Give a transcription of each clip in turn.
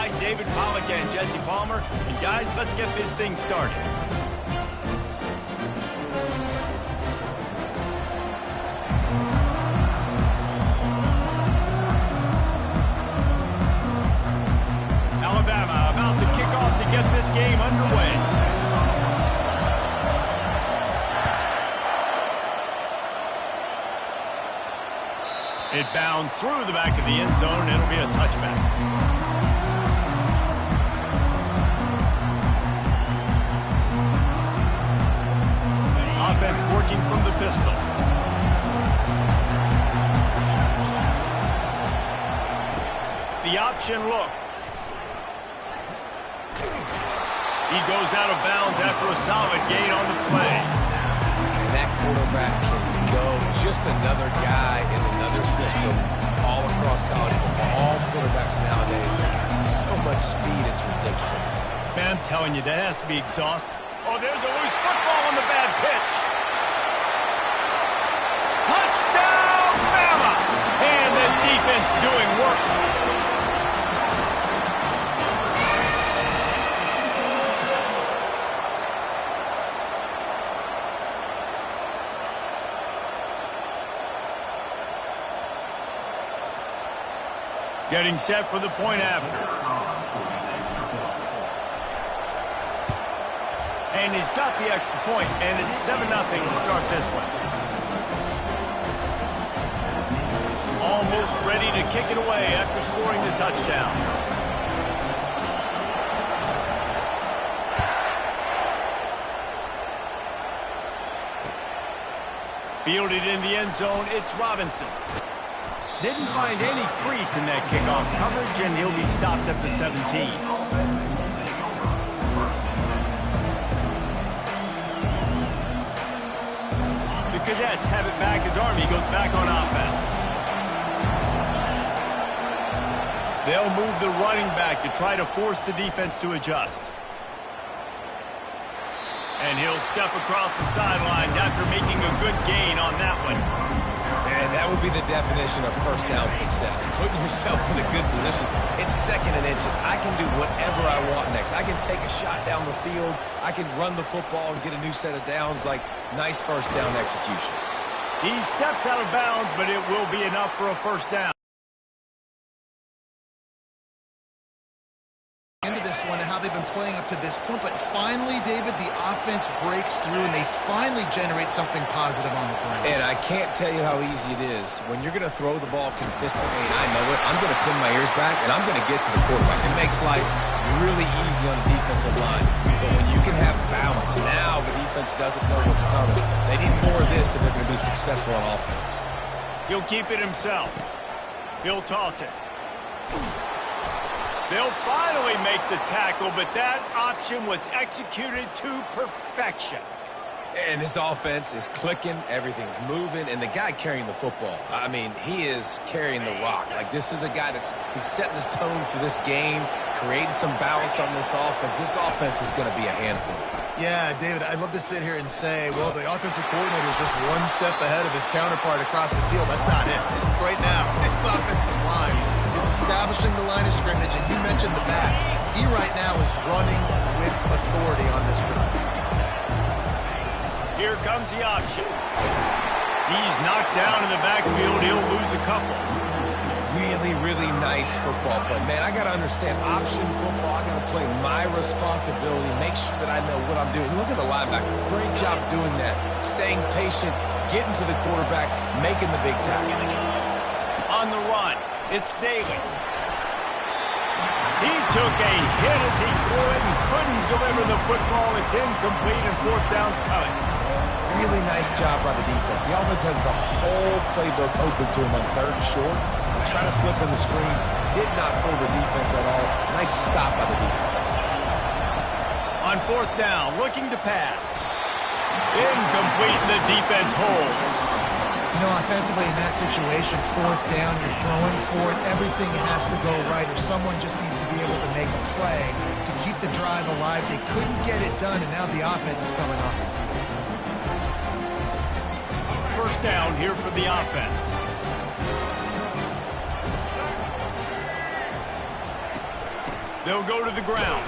right, David Pollack and Jesse Palmer. And guys, let's get this thing started. Alabama about to kick off to get this game underway. It bounds through the back of the end zone. It'll be a touchback. Offense working from the pistol. The option look. He goes out of bounds after a solid gain on the play. And that quarterback can go. Just another guy in another system all across college football. All quarterbacks nowadays, they got so much speed, it's ridiculous. Man, I'm telling you, that has to be exhausting. Oh, there's a loose football on the bad pitch. Touchdown, Bama! And the defense doing work. Getting set for the point after. And he's got the extra point, and it's 7-0 to start this one. Almost ready to kick it away after scoring the touchdown. Fielded in the end zone, it's Robinson. Didn't find any crease in that kickoff coverage, and he'll be stopped at the 17. The Cadets have it back as Army goes back on offense. They'll move the running back to try to force the defense to adjust. And he'll step across the sidelines after making a good gain on that one. And that would be the definition of first down success. Putting yourself in a good position. It's 2nd and inches. I can do whatever I want next. I can take a shot down the field. I can run the football and get a new set of downs. Like, nice first down execution. He steps out of bounds, but it will be enough for a first down. Into this one and how they've been playing up to this point, but finally, David, the offense breaks through and they finally generate something positive on the ground. And I can't tell you how easy it is. When you're going to throw the ball consistently, and I know it, I'm going to pin my ears back and I'm going to get to the quarterback. It makes life really easy on the defensive line. But when you can have balance, now the defense doesn't know what's coming. They need more of this if they're going to be successful on offense. He'll keep it himself. He'll toss it. They'll finally make the tackle, but that option was executed to perfection. And this offense is clicking, everything's moving, and the guy carrying the football, I mean, he is carrying the rock. Like, this is a guy he's setting this tone for this game, creating some balance on this offense. This offense is going to be a handful. Yeah, David, I'd love to sit here and say, well, the offensive coordinator is just one step ahead of his counterpart across the field. That's not it. Right now, this offensive line is establishing the line of scrimmage, and you mentioned the back. He right now is running with authority on this run. Here comes the option. He's knocked down in the backfield. He'll lose a couple. Really, really nice football play. Man, I got to understand option football. I got to play my responsibility, make sure that I know what I'm doing. Look at the linebacker. Great job doing that. Staying patient, getting to the quarterback, making the big tackle. On the run, it's Daly. He took a hit as he threw it and couldn't deliver the football. It's incomplete and 4th down's coming. Really nice job by the defense. The offense has the whole playbook open to him on 3rd and short. They try to slip in the screen. Did not fool the defense at all. Nice stop by the defense. On 4th down, looking to pass. Incomplete, and the defense holds. You know, offensively in that situation, 4th down, you're throwing for it. Everything has to go right, or someone just needs to be able to make a play to keep the drive alive. They couldn't get it done, and now the offense is coming off the field. First down here for the offense. They'll go to the ground.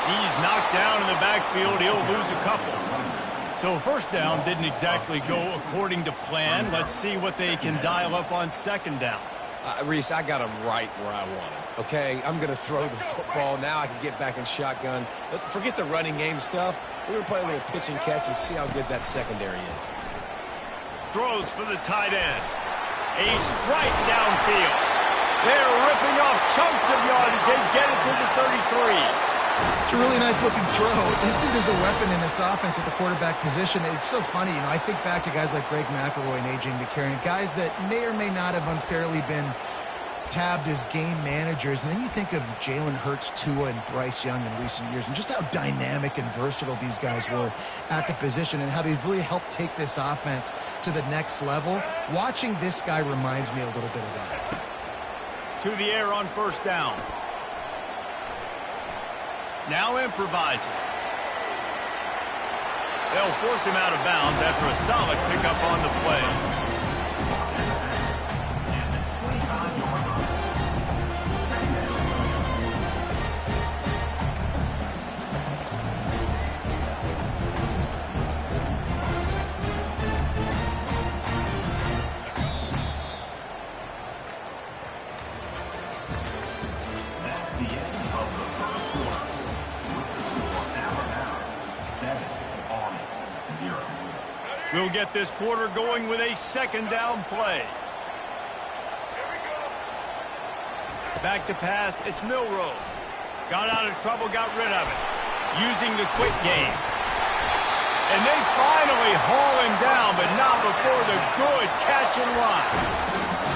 He's knocked down in the backfield. He'll lose a couple. So first down didn't exactly go according to plan. Let's see what they can dial up on second downs. Reese, I got him right where I want him. Okay, I'm going to throw the football. Now I can get back in shotgun. Let's forget the running game stuff. We're going to play a little pitch and catch and see how good that secondary is. Throws for the tight end. A strike downfield. They're ripping off chunks of yardage. They get it to the 33. It's a really nice looking throw. This dude is a weapon in this offense at the quarterback position. It's so funny, I think back to guys like Greg McElroy and A.J. McCarron, guys that may or may not have unfairly been tabbed as game managers. And then you think of Jalen Hurts, Tua, and Bryce Young in recent years, and just how dynamic and versatile these guys were at the position and how they've really helped take this offense to the next level. Watching this guy reminds me a little bit of that. To the air on first down. Now improvising. They'll force him out of bounds after a solid pickup on the play. We'll get this quarter going with a second down play. Back to pass, it's Milroe. Got out of trouble, got rid of it. Using the quick game. And they finally haul him down, but not before the good catch and run.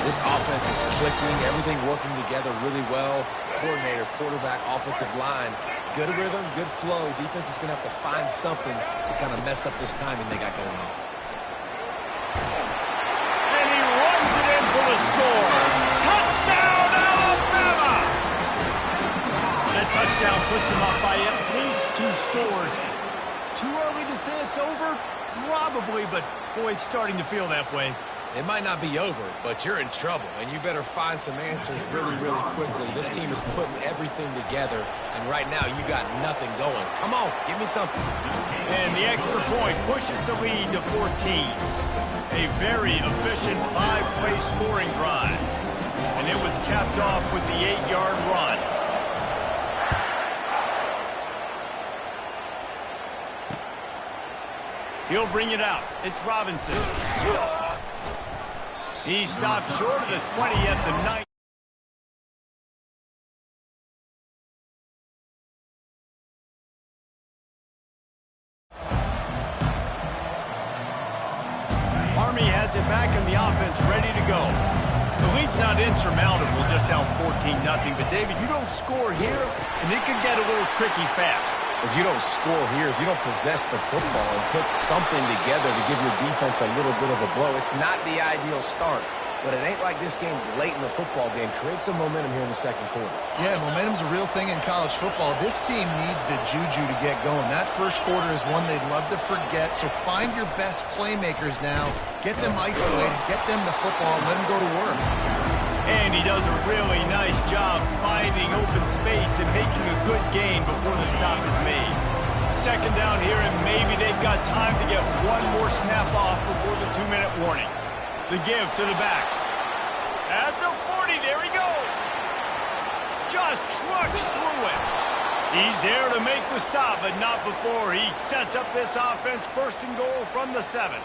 This offense is clicking, everything working together really well. Coordinator, quarterback, offensive line. Good rhythm, good flow. Defense is going to have to find something to kind of mess up this timing they got going on. And he runs it in for the score. Touchdown, Alabama! That touchdown puts them up by at least 2 scores. Too early to say it's over? Probably, but boy, it's starting to feel that way. It might not be over, but you're in trouble, and you better find some answers really, really quickly. This team is putting everything together, and right now you got nothing going. Come on, give me something. And the extra point pushes the lead to 14. A very efficient 5-play scoring drive. And it was capped off with the 8-yard run. He'll bring it out. It's Robinson. He stopped short of the 20 at the 9. Army has it back in the offense, ready to go. The lead's not insurmountable, just down 14-0. But, David, you don't score here, and it could get a little tricky fast. If you don't score here, if you don't possess the football and put something together to give your defense a little bit of a blow, it's not the ideal start. But it ain't like this game's late in the football game. Create some momentum here in the second quarter. Yeah, momentum's a real thing in college football. This team needs the juju to get going. That first quarter is one they'd love to forget, so find your best playmakers now. Get them isolated, get them the football, and let them go to work. And he does a really nice job finding open space and making a good gain before the stop is made. Second down here, and maybe they've got time to get one more snap off before the 2-minute warning. The give to the back. At the 40, there he goes. Just trucks through it. He's there to make the stop, but not before he sets up this offense first and goal from the 7.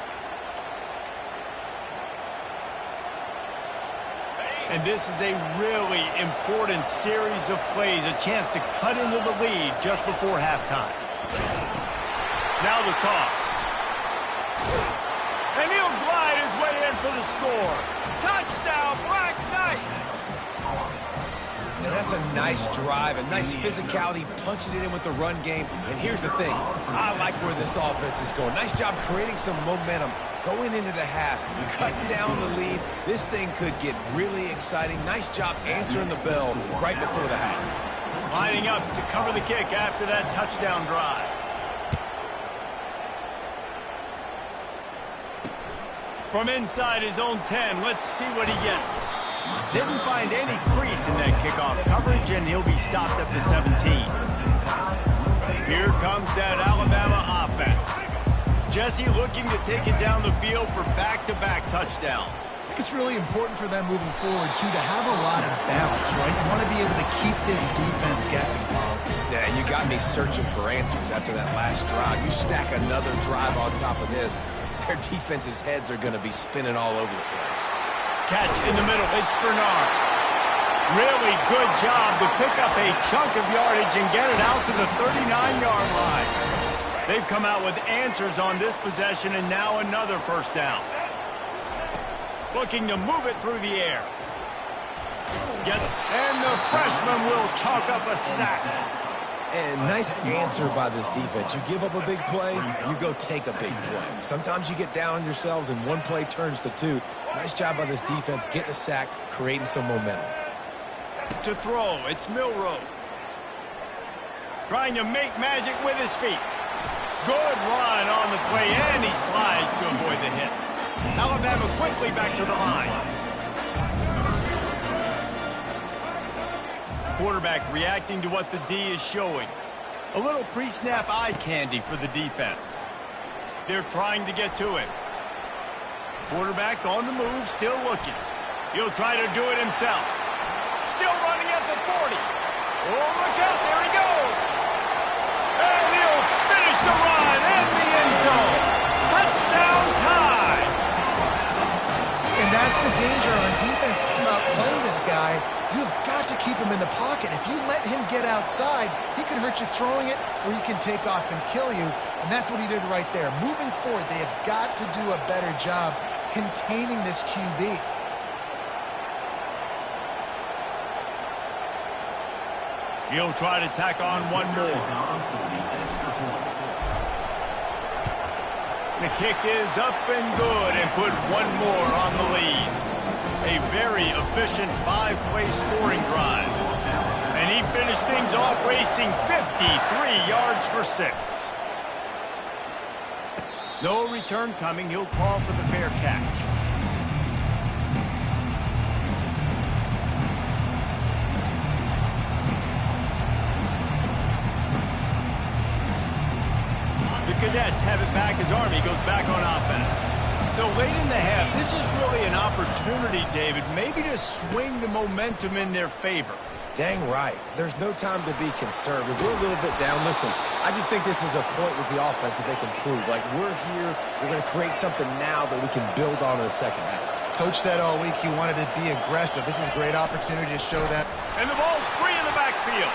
And this is a really important series of plays, a chance to cut into the lead just before halftime. Now the toss. And he'll glide his way in for the score. Touchdown, Black Knights! And that's a nice drive, a nice physicality, punching it in with the run game. And here's the thing. I like where this offense is going. Nice job creating some momentum, going into the half, cutting down the lead. This thing could get really exciting. Nice job answering the bell right before the half. Lining up to cover the kick after that touchdown drive. From inside his own 10, let's see what he gets. Didn't find any crease in that kickoff coverage, and he'll be stopped at the 17. Here comes that Alabama offense. Jesse looking to take it down the field for back-to-back touchdowns. I think it's really important for them moving forward, too, to have a lot of balance, right? You want to be able to keep this defense guessing, Paul. Yeah, and you got me searching for answers after that last drive. You stack another drive on top of this, their defense's heads are going to be spinning all over the place. Catch in the middle. It's Bernard. Really good job to pick up a chunk of yardage and get it out to the 39-yard line. They've come out with answers on this possession, and now another first down. Looking to move it through the air. And the freshman will chalk up a sack. And nice answer by this defense. You give up a big play, you go take a big play. Sometimes you get down on yourselves and one play turns to two. Nice job by this defense getting a sack, creating some momentum. To throw, it's Milroe. Trying to make magic with his feet. Good run on the play, and he slides to avoid the hit. Alabama quickly back to the line. Quarterback reacting to what the D is showing. A little pre-snap eye candy for the defense. They're trying to get to it. Quarterback on the move, still looking. He'll try to do it himself. Still running at the 40. Oh, look out, there he goes. And he'll finish the run in the end zone. Touchdown time. And that's the danger on defense about playing this guy. You've got to keep him in the pocket. If you let him get outside, he can hurt you throwing it, or he can take off and kill you. And that's what he did right there. Moving forward, they have got to do a better job containing this QB. He'll try to tack on one more. The kick is up and good, and put one more on the lead. A very efficient 5-play scoring drive. And he finished things off racing 53 yards for 6. No return coming. He'll call for the fair catch. The Cadets have it back as Army goes back on offense. So late in the half, this is really an opportunity, David, maybe to swing the momentum in their favor. Dang right. There's no time to be conservative. We're a little bit down. Listen, I just think this is a point with the offense that they can prove. Like, we're here, we're going to create something now that we can build on in the second half. Coach said all week he wanted to be aggressive. This is a great opportunity to show that. And the ball's free in the backfield.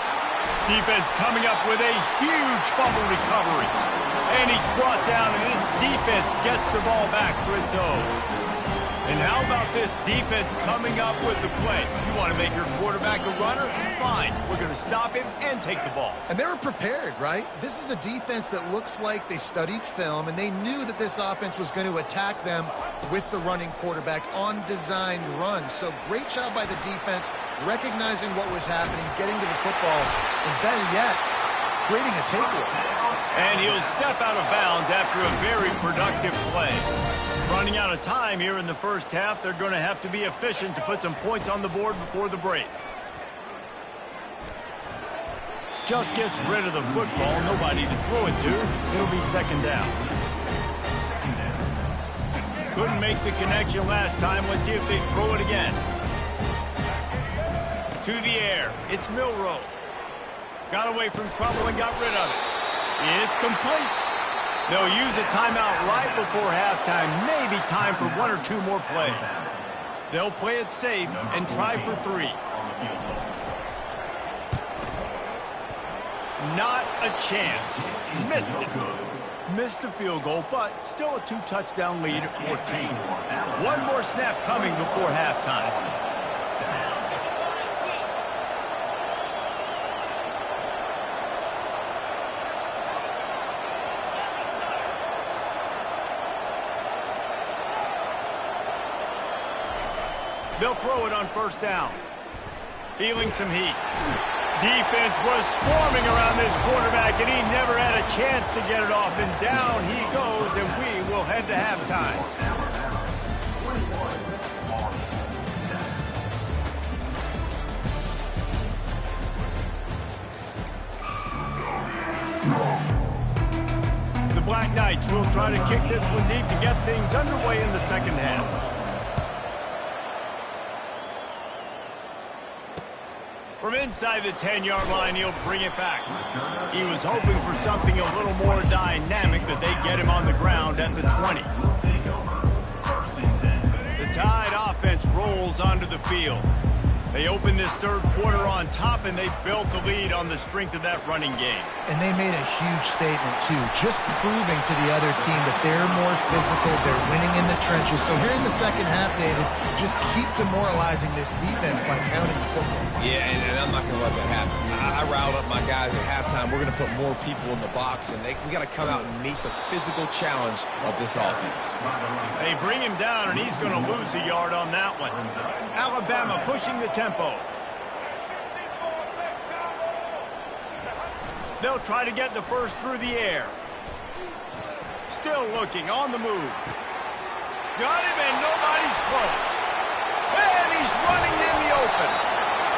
Defense coming up with a huge fumble recovery. And he's brought down, and this defense gets the ball back for its own. And how about this defense coming up with the play? You want to make your quarterback a runner? Fine. We're going to stop him and take the ball. And they were prepared, right? This is a defense that looks like they studied film, and they knew that this offense was going to attack them with the running quarterback on designed runs. So great job by the defense, recognizing what was happening, getting to the football, and better yet, creating a takeaway. And he'll step out of bounds after a very productive play. Running out of time here in the first half, they're going to have to be efficient to put some points on the board before the break. Just gets rid of the football, nobody to throw it to. It'll be second down. Couldn't make the connection last time. Let's see if they throw it again. To the air, it's Milroe. Got away from trouble and got rid of it. It's complete. They'll use a timeout right before halftime. Maybe time for one or two more plays. They'll play it safe and try for 3. Not a chance. Missed it. Missed the field goal, but still a 2-touchdown lead at 14. One more snap coming before halftime. They'll throw it on first down. Feeling some heat. Defense was swarming around this quarterback, and he never had a chance to get it off. And down he goes, and we will head to halftime. Black Knights will try to kick this one deep to get things underway in the second half. From inside the 10-yard line, he'll bring it back. He was hoping for something a little more dynamic, that they get him on the ground at the 20. The Tide offense rolls onto the field. They opened this third quarter on top, and they built the lead on the strength of that running game. And they made a huge statement, too, just proving to the other team that they're more physical, they're winning in the trenches. So here in the second half, David, just keep demoralizing this defense by pounding the football. Yeah, and I'm not going to let that happen. I riled up my guys at halftime. We're going to put more people in the box, and we got to come out and meet the physical challenge of this offense. They bring him down, and he's going to lose a yard on that one. Alabama pushing the tempo. They'll try to get the first through the air. Still looking, on the move. Got him, and nobody's close. And he's running in the open.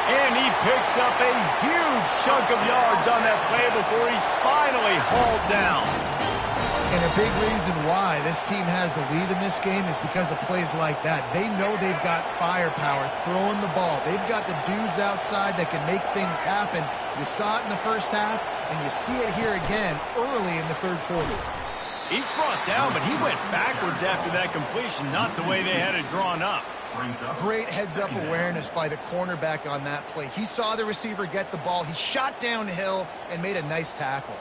And he picks up a huge chunk of yards on that play before he's finally hauled down. And a big reason why this team has the lead in this game is because of plays like that. They know they've got firepower throwing the ball. They've got the dudes outside that can make things happen. You saw it in the first half, and you see it here again early in the third quarter. He's brought down, but he went backwards after that completion, not the way they had it drawn up. Great heads-up awareness by the cornerback on that play. He saw the receiver get the ball. He shot downhill and made a nice tackle.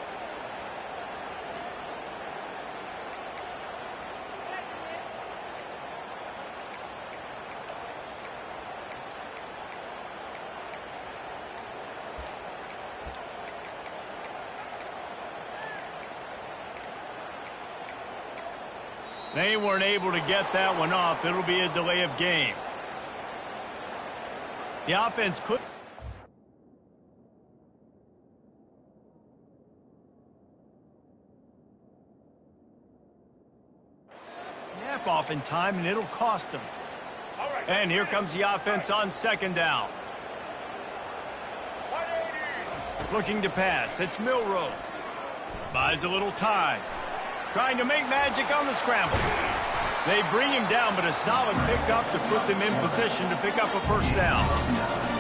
They weren't able to get that one off. It'll be a delay of game. The offense could... snap off in time, and it'll cost them. And here comes the offense on second down. Looking to pass. It's Milroe. Buys a little time. Trying to make magic on the scramble. They bring him down, but a solid pickup to put them in position to pick up a first down.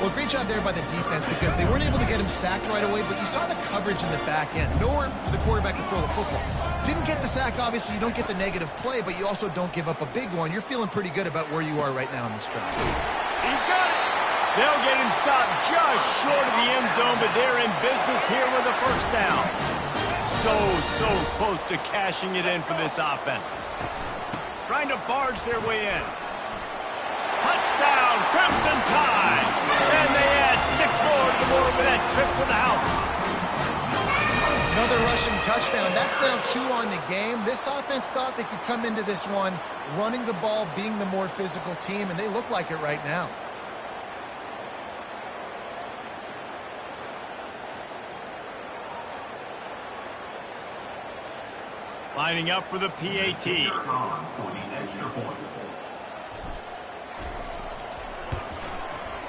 Well, great job there by the defense because they weren't able to get him sacked right away, but you saw the coverage in the back end. Nowhere for the quarterback to throw the football. Didn't get the sack, obviously. You don't get the negative play, but you also don't give up a big one. You're feeling pretty good about where you are right now in this drive. He's got it. They'll get him stopped just short of the end zone, but they're in business here with a first down. So close to cashing it in for this offense. Trying to barge their way in. Touchdown, Crimson Tide! And they add 6 more to the board with that trip to the house. Another rushing touchdown. That's now 2 on the game. This offense thought they could come into this one running the ball, being the more physical team, and they look like it right now. Lining up for the PAT.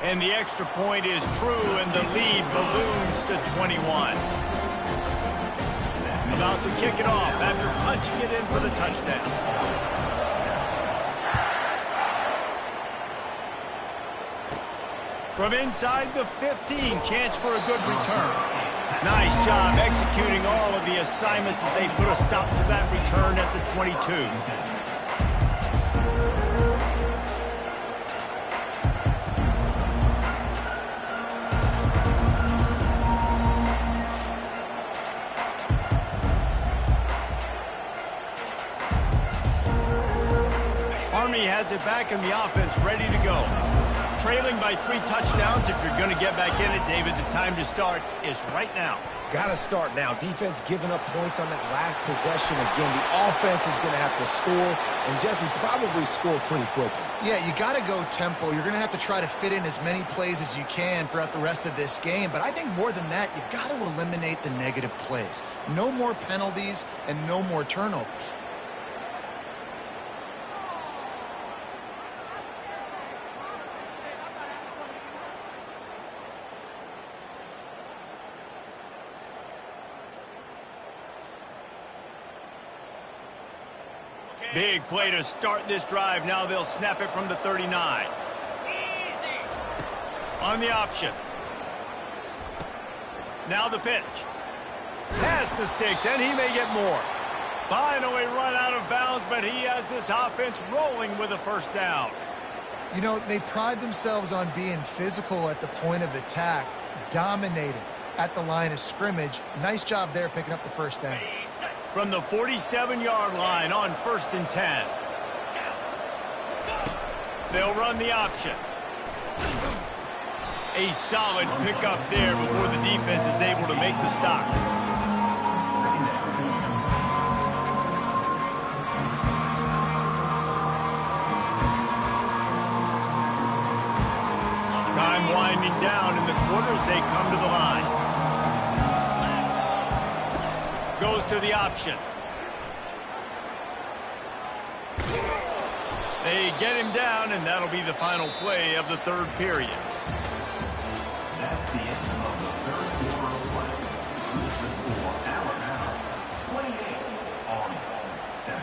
And the extra point is true, and the lead balloons to 21. About to kick it off after punching it in for the touchdown. From inside the 15, chance for a good return. Nice job executing all of the assignments as they put a stop to that return at the 22. Army has it back in the offense, ready to go. Trailing by 3 touchdowns. If you're going to get back in it, David, the time to start is right now. Got to start now. Defense giving up points on that last possession. Again, the offense is going to have to score, and Jesse probably score pretty quickly. Yeah, you got to go tempo. You're going to have to try to fit in as many plays as you can throughout the rest of this game. But I think more than that, you've got to eliminate the negative plays. No more penalties and no more turnovers. Big play to start this drive. Now they'll snap it from the 39. On the option. Now the pitch. Past the sticks, and he may get more. Finally run out of bounds, but he has this offense rolling with a first down. You know, they pride themselves on being physical at the point of attack, dominating at the line of scrimmage. Nice job there picking up the first down. From the 47-yard line on 1st and 10. They'll run the option. A solid pickup there before the defense is able to make the stop. Time winding down in the quarter as they come to the line. Goes to the option. They get him down, and that'll be the final play of the third period. That's the end of the third quarter of play. Here's the score, Alabama 28, Army 7.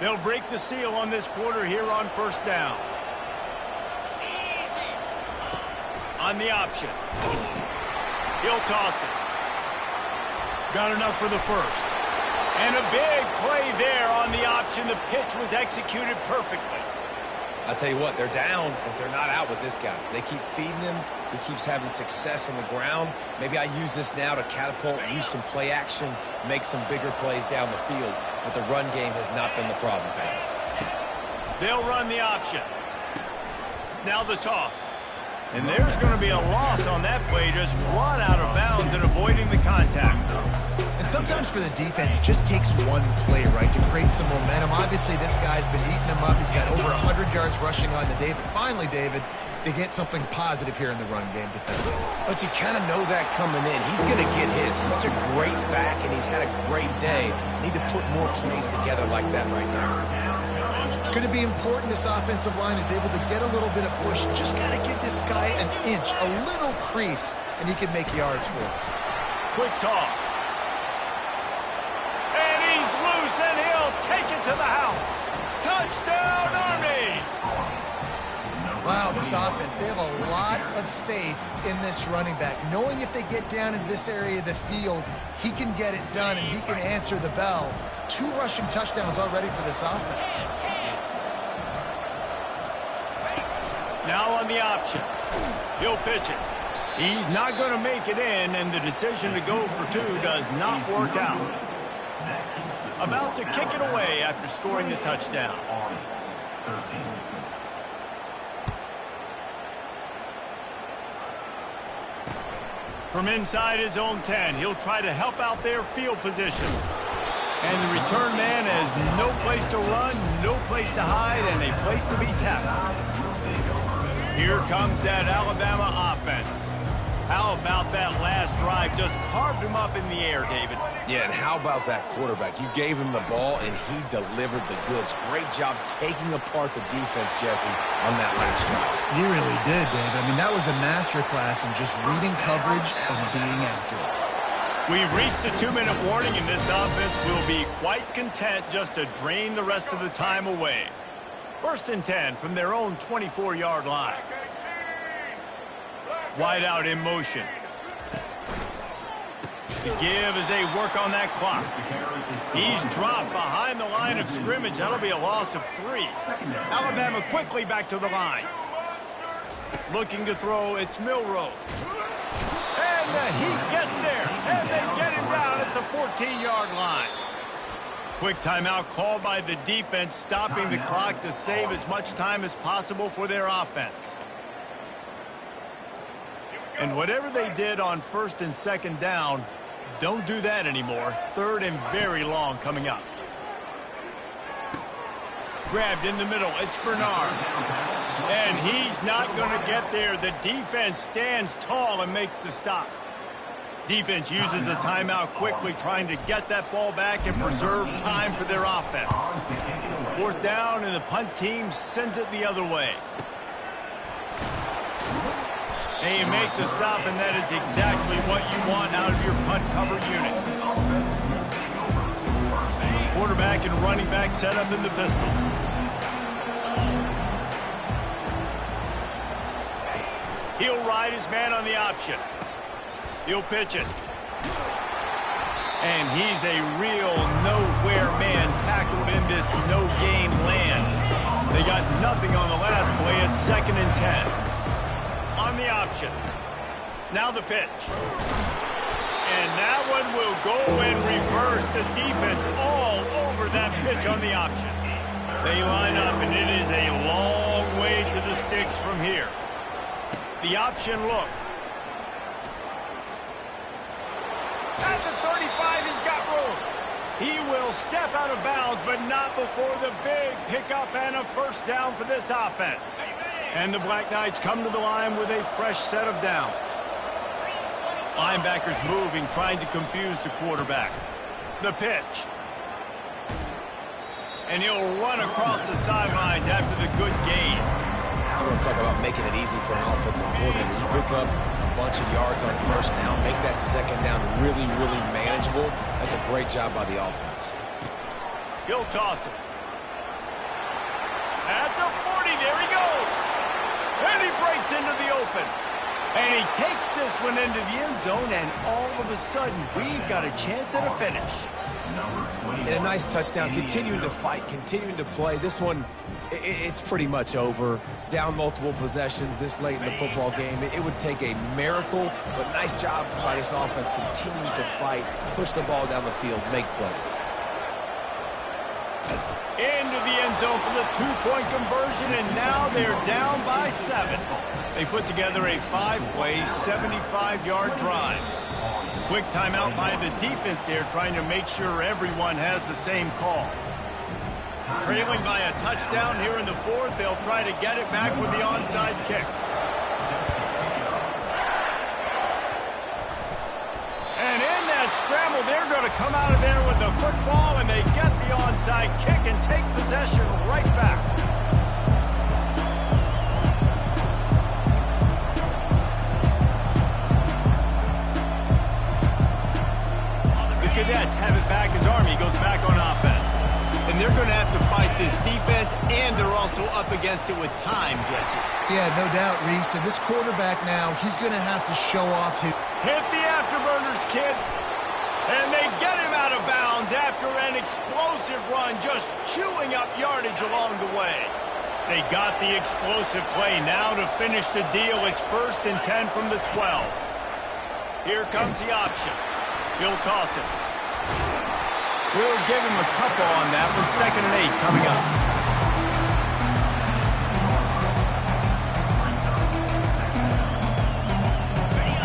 They'll break the seal on this quarter here on first down. On the option. He'll toss it. Got enough for the first. And a big play there on the option. The pitch was executed perfectly. I'll tell you what, they're down, but they're not out with this guy. They keep feeding him. He keeps having success on the ground. Maybe I use this now to catapult, use some play action, make some bigger plays down the field. But the run game has not been the problem today. They'll run the option. Now the toss. And there's going to be a loss on that play, just run out of bounds and avoiding the contact. And sometimes for the defense, it just takes one play, right, to create some momentum. Obviously, this guy's been eating them up. He's got over 100 yards rushing on the day. But finally, David, they get something positive here in the run game defensively. But you kind of know that coming in. He's going to get his. Such a great back, and he's had a great day. Need to put more plays together like that right there. It's going to be important this offensive line is able to get a little bit of push. Just got to give this guy an inch, a little crease, and he can make yards for it. Quick toss. And he's loose, and he'll take it to the house. Touchdown, Army! Wow, this offense, they have a lot of faith in this running back. Knowing if they get down in this area of the field, he can get it done, and he can answer the bell. 2 rushing touchdowns already for this offense. Now on the option. He'll pitch it. He's not going to make it in, and the decision to go for 2 does not work out. About to kick it away after scoring the touchdown. From inside his own 10, he'll try to help out their field position. And the return man has no place to run, no place to hide, and a place to be tackled. Here comes that Alabama offense. How about that last drive? Just carved him up in the air, David. Yeah, and how about that quarterback? You gave him the ball, and he delivered the goods. Great job taking apart the defense, Jesse, on that last drive. He really did, David. I mean, that was a masterclass in just reading coverage and being accurate. We've reached the 2-minute warning, and this offense will be quite content just to drain the rest of the time away. 1st and 10 from their own 24-yard line. Wide out in motion. The give as they work on that clock. He's dropped behind the line of scrimmage. That'll be a loss of 3. Alabama quickly back to the line. Looking to throw, it's Milroe. And he gets there, and they get him down at the 14-yard line. Quick timeout called by the defense, stopping the clock to save as much time as possible for their offense. And whatever they did on 1st and 2nd down, don't do that anymore. 3rd and very long coming up. Grabbed in the middle, it's Bernard. And he's not going to get there. The defense stands tall and makes the stop. Defense uses a timeout quickly, trying to get that ball back and preserve time for their offense. 4th down, and the punt team sends it the other way. They make the stop, and that is exactly what you want out of your punt cover unit. Quarterback and running back set up in the pistol. He'll ride his man on the option. He'll pitch it. And he's a real nowhere man tackled in this no-game land. They got nothing on the last play. It's 2nd and 10. On the option. Now the pitch. And that one will go and reverse the defense all over that pitch on the option. They line up, and it is a long way to the sticks from here. The option look. At the 35, he's got room. He will step out of bounds, but not before the big pickup and a first down for this offense. And the Black Knights come to the line with a fresh set of downs. Linebackers moving, trying to confuse the quarterback. The pitch. And he'll run across the sidelines after the good gain. I want to talk about making it easy for an offensive coordinator. You pick up a bunch of yards on first down, make that second down really, really manageable. That's a great job by the offense. He'll toss it. At the 40, there he goes. And he breaks into the open. And he takes this one into the end zone, and all of a sudden, we've got a chance at a finish. And a nice touchdown, continuing to fight, continuing to play. This one, it's pretty much over. Down multiple possessions this late in the football game. It would take a miracle, but nice job by this offense continuing to fight, push the ball down the field, make plays. Into the end zone for the two-point conversion, and now they're down by 7. They put together a 5-play, 75-yard drive. Quick timeout by the defense there, trying to make sure everyone has the same call. Trailing by a touchdown here in the 4th, they'll try to get it back with the onside kick. And in that scramble, they're going to come out of there with the football, and they get the onside kick and take possession right back. The Cadets have it back as Army goes back on offense. And they're going to have to fight this defense, and they're also up against it with time, Jesse. Yeah, no doubt, Reese. And this quarterback now, he's going to have to show off his... Hit the afterburners, kid. And they get him out of bounds after an explosive run, just chewing up yardage along the way. They got the explosive play. Now to finish the deal, it's 1st and 10 from the 12. Here comes the option. He'll toss it. We'll give him a couple on that one. 2nd and 8 coming up.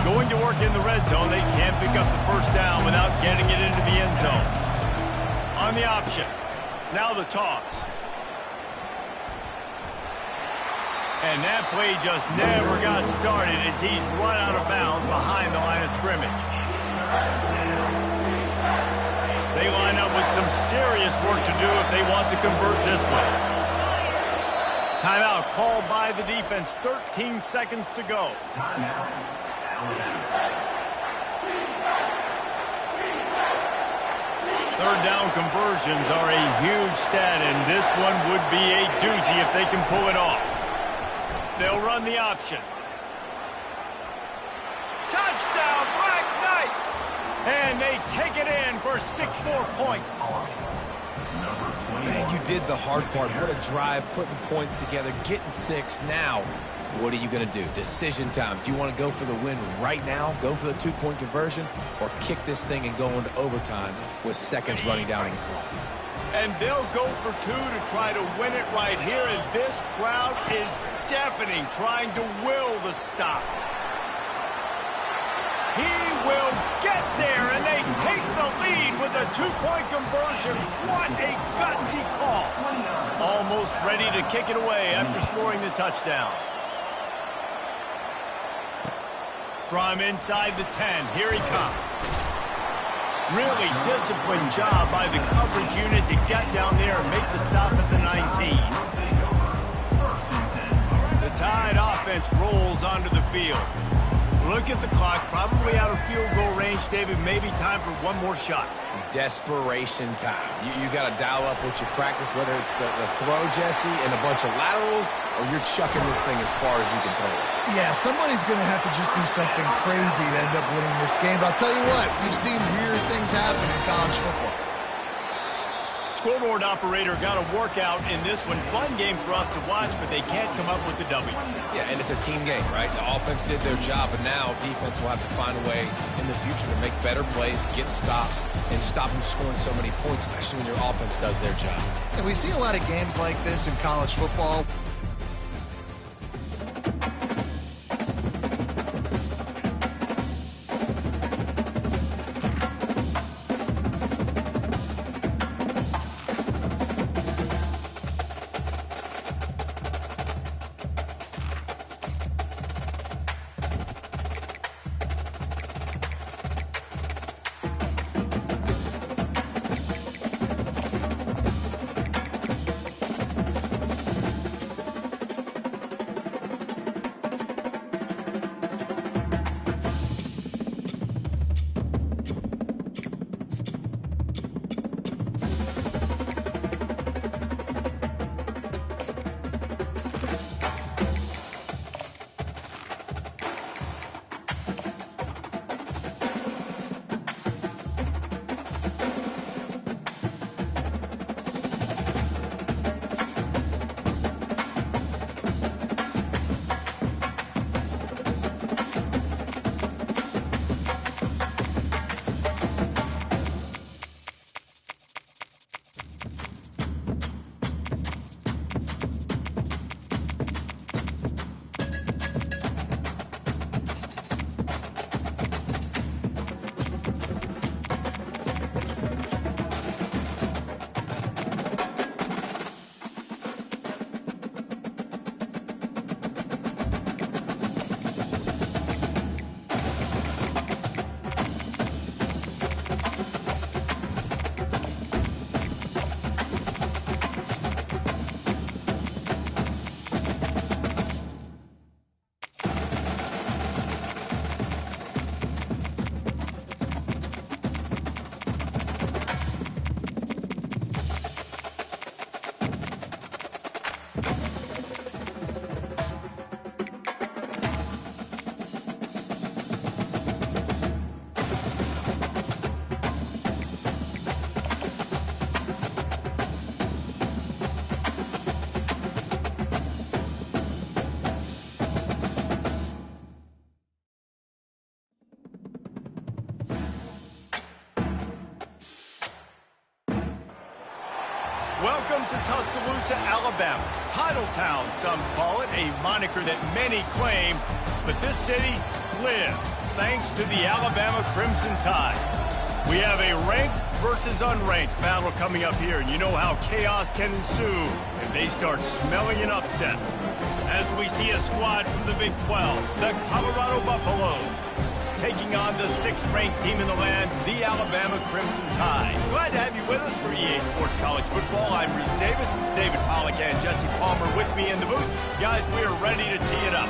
Going to work in the red zone. They can't pick up the first down without getting it into the end zone. On the option. Now the toss. And that play just never got started as he's run out of bounds behind the line of scrimmage. They line up with some serious work to do if they want to convert this one. Timeout called by the defense. 13 seconds to go. Timeout, Alabama. 3rd down conversions are a huge stat, and this one would be a doozy if they can pull it off. They'll run the option. Touchdown, Black Knights! And they take it in for 6 more points. Man, you did the hard part. What a drive, putting points together, getting 6. Now, what are you going to do? Decision time. Do you want to go for the win right now, go for the 2-point conversion, or kick this thing and go into overtime with seconds running down on the clock? And they'll go for 2 to try to win it right here, and this crowd is deafening, trying to will the stop. He will get there, and they take the lead with a 2-point conversion. What a gutsy call. Almost ready to kick it away after scoring the touchdown. From inside the 10, here he comes. Really disciplined job by the coverage unit to get down there and make the stop at the 19. The Tide offense rolls onto the field. Look at the clock, probably out of field goal range, David. Maybe time for one more shot. desperation time. You got to dial up what you practice, whether it's the throw, Jesse, and a bunch of laterals, or you're chucking this thing as far as you can throw it. Yeah, somebody's going to have to just do something crazy to end up winning this game. But I'll tell you what, we've seen weird things happen in college football. Scoreboard operator got a workout in this one. Fun game for us to watch, but they can't come up with the W. Yeah, and it's a team game, right? The offense did their job, but now defense will have to find a way in the future to make better plays, get stops, and stop them scoring so many points, especially when your offense does their job. And we see a lot of games like this in college football. Welcome to Tuscaloosa, Alabama. Titletown, some call it, a moniker that many claim, but this city lives thanks to the Alabama Crimson Tide. We have a ranked versus unranked battle coming up here, and you know how chaos can ensue if they start smelling an upset. As we see a squad from the Big 12, the Colorado Buffaloes, taking on the 6th-ranked team in the land, the Alabama Crimson Tide. Glad to have you with us for EA Sports College Football. I'm Reese Davis, David Pollack and Jesse Palmer with me in the booth. Guys, we are ready to tee it up.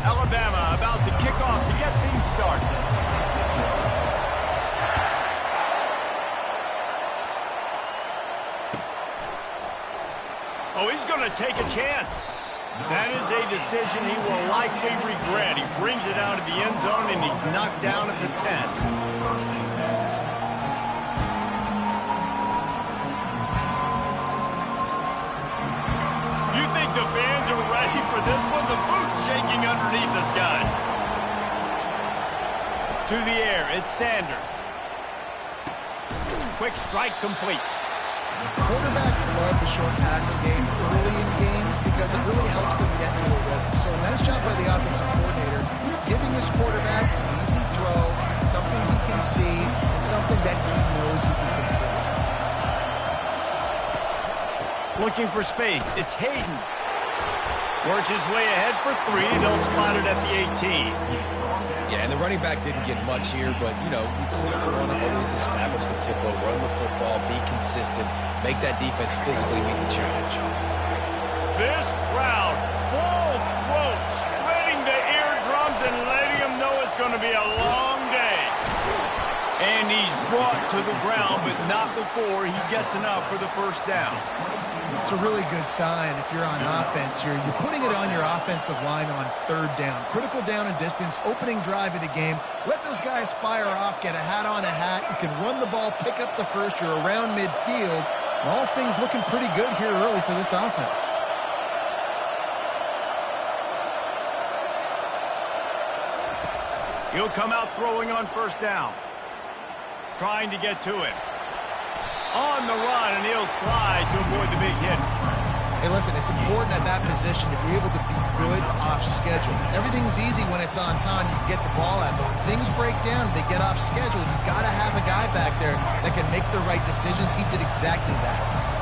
Alabama about to kick off to get things started. Oh, he's going to take a chance. That is a decision he will likely regret. He brings it out of the end zone, and he's knocked down at the 10. You think the fans are ready for this one? The booth's shaking underneath us, guys. To the air, it's Sanders. Quick strike complete. Quarterbacks love the short passing game early in games because it really helps them get into a rhythm. So nice job by the offensive coordinator, giving his quarterback an easy throw, something he can see, and something that he knows he can complete. Looking for space. It's Hayden. Works his way ahead for 3. They'll spot it at the 18. Yeah, and the running back didn't get much here, but, you know, you clearly want to always establish the tempo, run the football, be consistent, make that defense physically meet the challenge. This crowd, full throat, spreading the eardrums and letting them know it's going to be a long day. And he's brought to the ground, but not before he gets enough for the first down. It's a really good sign if you're on offense. You're putting it on your offensive line on third down. Critical down and distance, opening drive of the game. Let those guys fire off, get a hat on a hat. You can run the ball, pick up the first. You're around midfield. All things looking pretty good here early for this offense. He'll come out throwing on first down. Trying to get to him. On the run, and he'll slide to avoid the big hit. Hey, listen, it's important at that position to be able to be good off schedule. Everything's easy when it's on time. You can get the ball out, but when things break down, they get off schedule. You've got to have a guy back there that can make the right decisions. He did exactly that.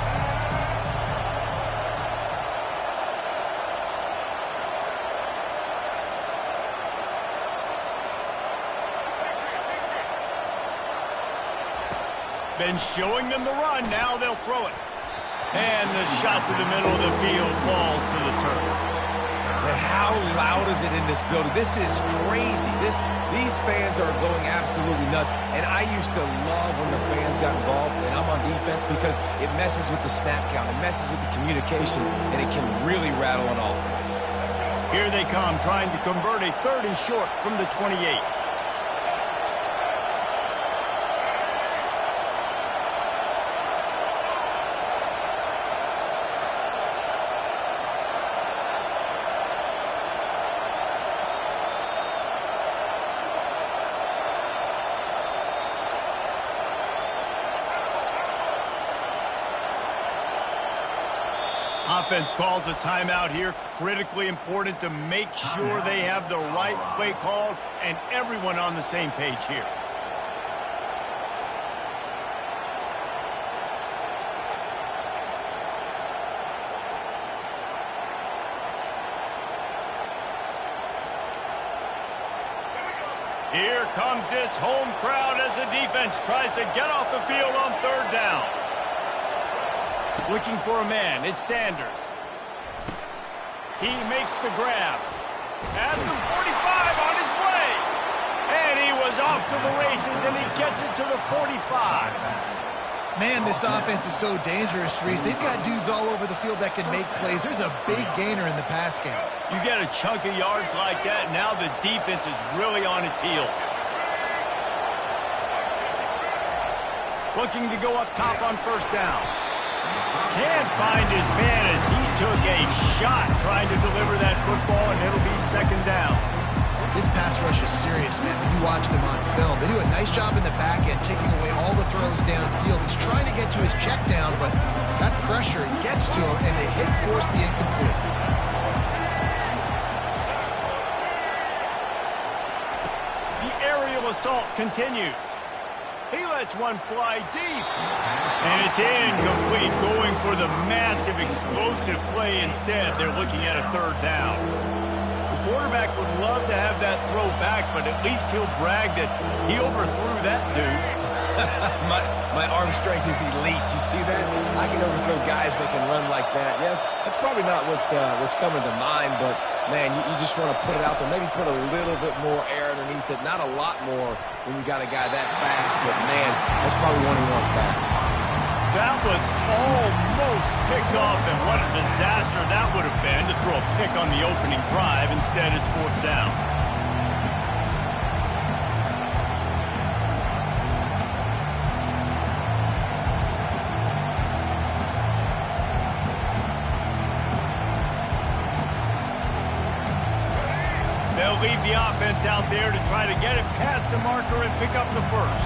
Been showing them the run, now they'll throw it. And the shot to the middle of the field falls to the turf. But how loud is it in this building? This is crazy. These fans are going absolutely nuts. And I used to love when the fans got involved, and I'm on defense, because it messes with the snap count, it messes with the communication, and it can really rattle an offense. Here they come, trying to convert a 3rd and short from the 28. Offense calls a timeout here. Critically important to make sure they have the right play called and everyone on the same page here. Here comes this home crowd as the defense tries to get off the field on 3rd down. Looking for a man, it's Sanders. He makes the grab. At the 45 on his way. And he was off to the races, and he gets it to the 45. Man, this offense is so dangerous, Reese. They've got dudes all over the field that can make plays. There's a big gainer in the pass game. You get a chunk of yards like that, now the defense is really on its heels. Looking to go up top on first down. Can't find his man as he took a shot trying to deliver that football, and it'll be 2nd down. This pass rush is serious, man. When you watch them on film, they do a nice job in the back end, taking away all the throws downfield. He's trying to get to his check down, but that pressure gets to him, and they force the incomplete. The aerial assault continues. He lets one fly deep. And it's incomplete, going for the massive explosive play instead. They're looking at a 3rd down. The quarterback would love to have that throw back, but at least he'll brag that he overthrew that dude. my arm strength is elite. You see that? I can overthrow guys that can run like that. Yeah, that's probably not what's coming to mind, but, man, you just want to put it out there. Maybe put a little bit more air underneath it. Not a lot more when you got a guy that fast, but, man, that's probably one he wants back. That was almost picked off, and what a disaster that would have been to throw a pick on the opening drive. Instead, it's 4th down. They'll leave the offense out there to try to get it past the marker and pick up the first.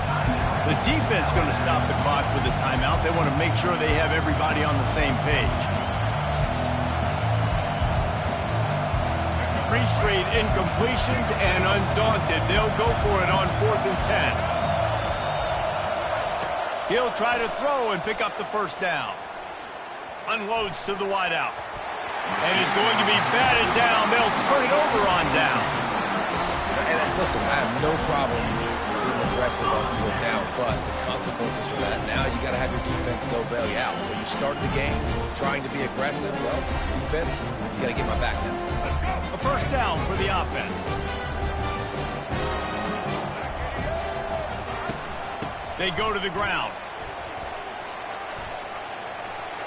The defense going to stop the clock with a timeout. They want to make sure they have everybody on the same page. 3 straight incompletions, and undaunted, they'll go for it on 4th and 10. He'll try to throw and pick up the first down. Unloads to the wideout. And is going to be batted down. They'll turn it over on downs. listen, I have no problem being aggressive on fourth down, but the consequences for that, now you got to have your defense go bail you out. So you start the game trying to be aggressive. Well, defense, you got to get my back now. A first down for the offense. They go to the ground.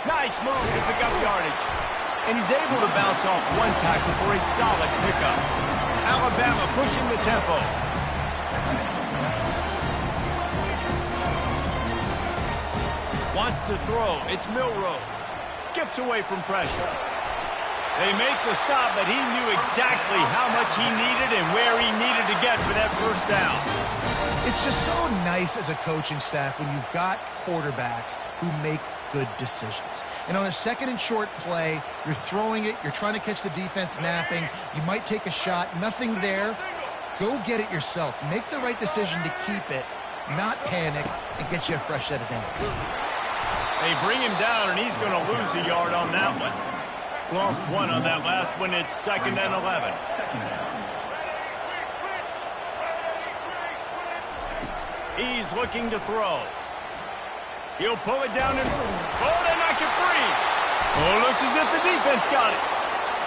Nice move to pick up yardage. And he's able to bounce off one tackle for a solid pickup. Alabama pushing the tempo. Wants to throw. It's Milroe. Skips away from pressure. They make the stop, but he knew exactly how much he needed and where he needed to get for that first down. It's just so nice as a coaching staff when you've got quarterbacks who make good decisions. And on a second and short play, you're throwing it, you're trying to catch the defense napping, you might take a shot, nothing there. Go get it yourself. Make the right decision to keep it, not panic, and get you a fresh set of downs. They bring him down, and he's going to lose a yard on that one. Lost one on that last one. It's 2nd and 11. He's looking to throw. He'll pull it down and they knock it free. Oh, it looks as if the defense got it.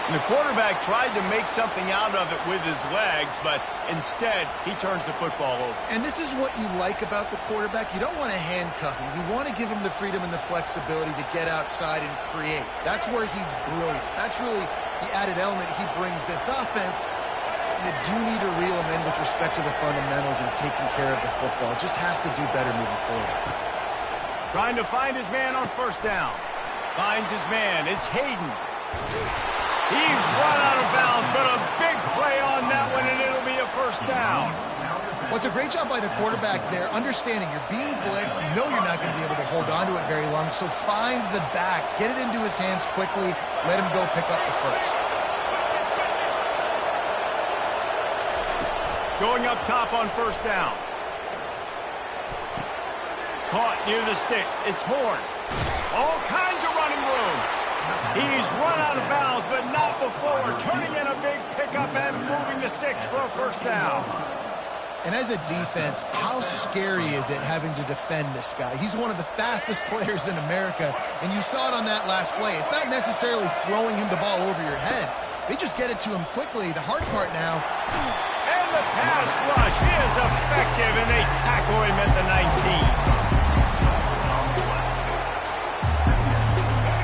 And the quarterback tried to make something out of it with his legs, but instead he turns the football over. And this is what you like about the quarterback. You don't want to handcuff him. You want to give him the freedom and the flexibility to get outside and create. That's where he's brilliant. That's really the added element he brings this offense. You do need to reel him in with respect to the fundamentals and taking care of the football. Just has to do better moving forward. Trying to find his man on first down. Finds his man. It's Hayden. He's run out of bounds, but a big play on that one, and it'll be a first down. Well, it's a great job by the quarterback there, understanding you're being blitzed. You know you're not going to be able to hold on to it very long, so find the back. Get it into his hands quickly. Let him go pick up the first. Going up top on first down. Caught near the sticks. It's Horn. All kinds of running room. He's run out of bounds, but not before. Turning in a big pickup and moving the sticks for a first down. And as a defense, how scary is it having to defend this guy? He's one of the fastest players in America, and you saw it on that last play. It's not necessarily throwing him the ball over your head. They just get it to him quickly. The hard part now... And the pass rush is effective, and they tackle him at the 19.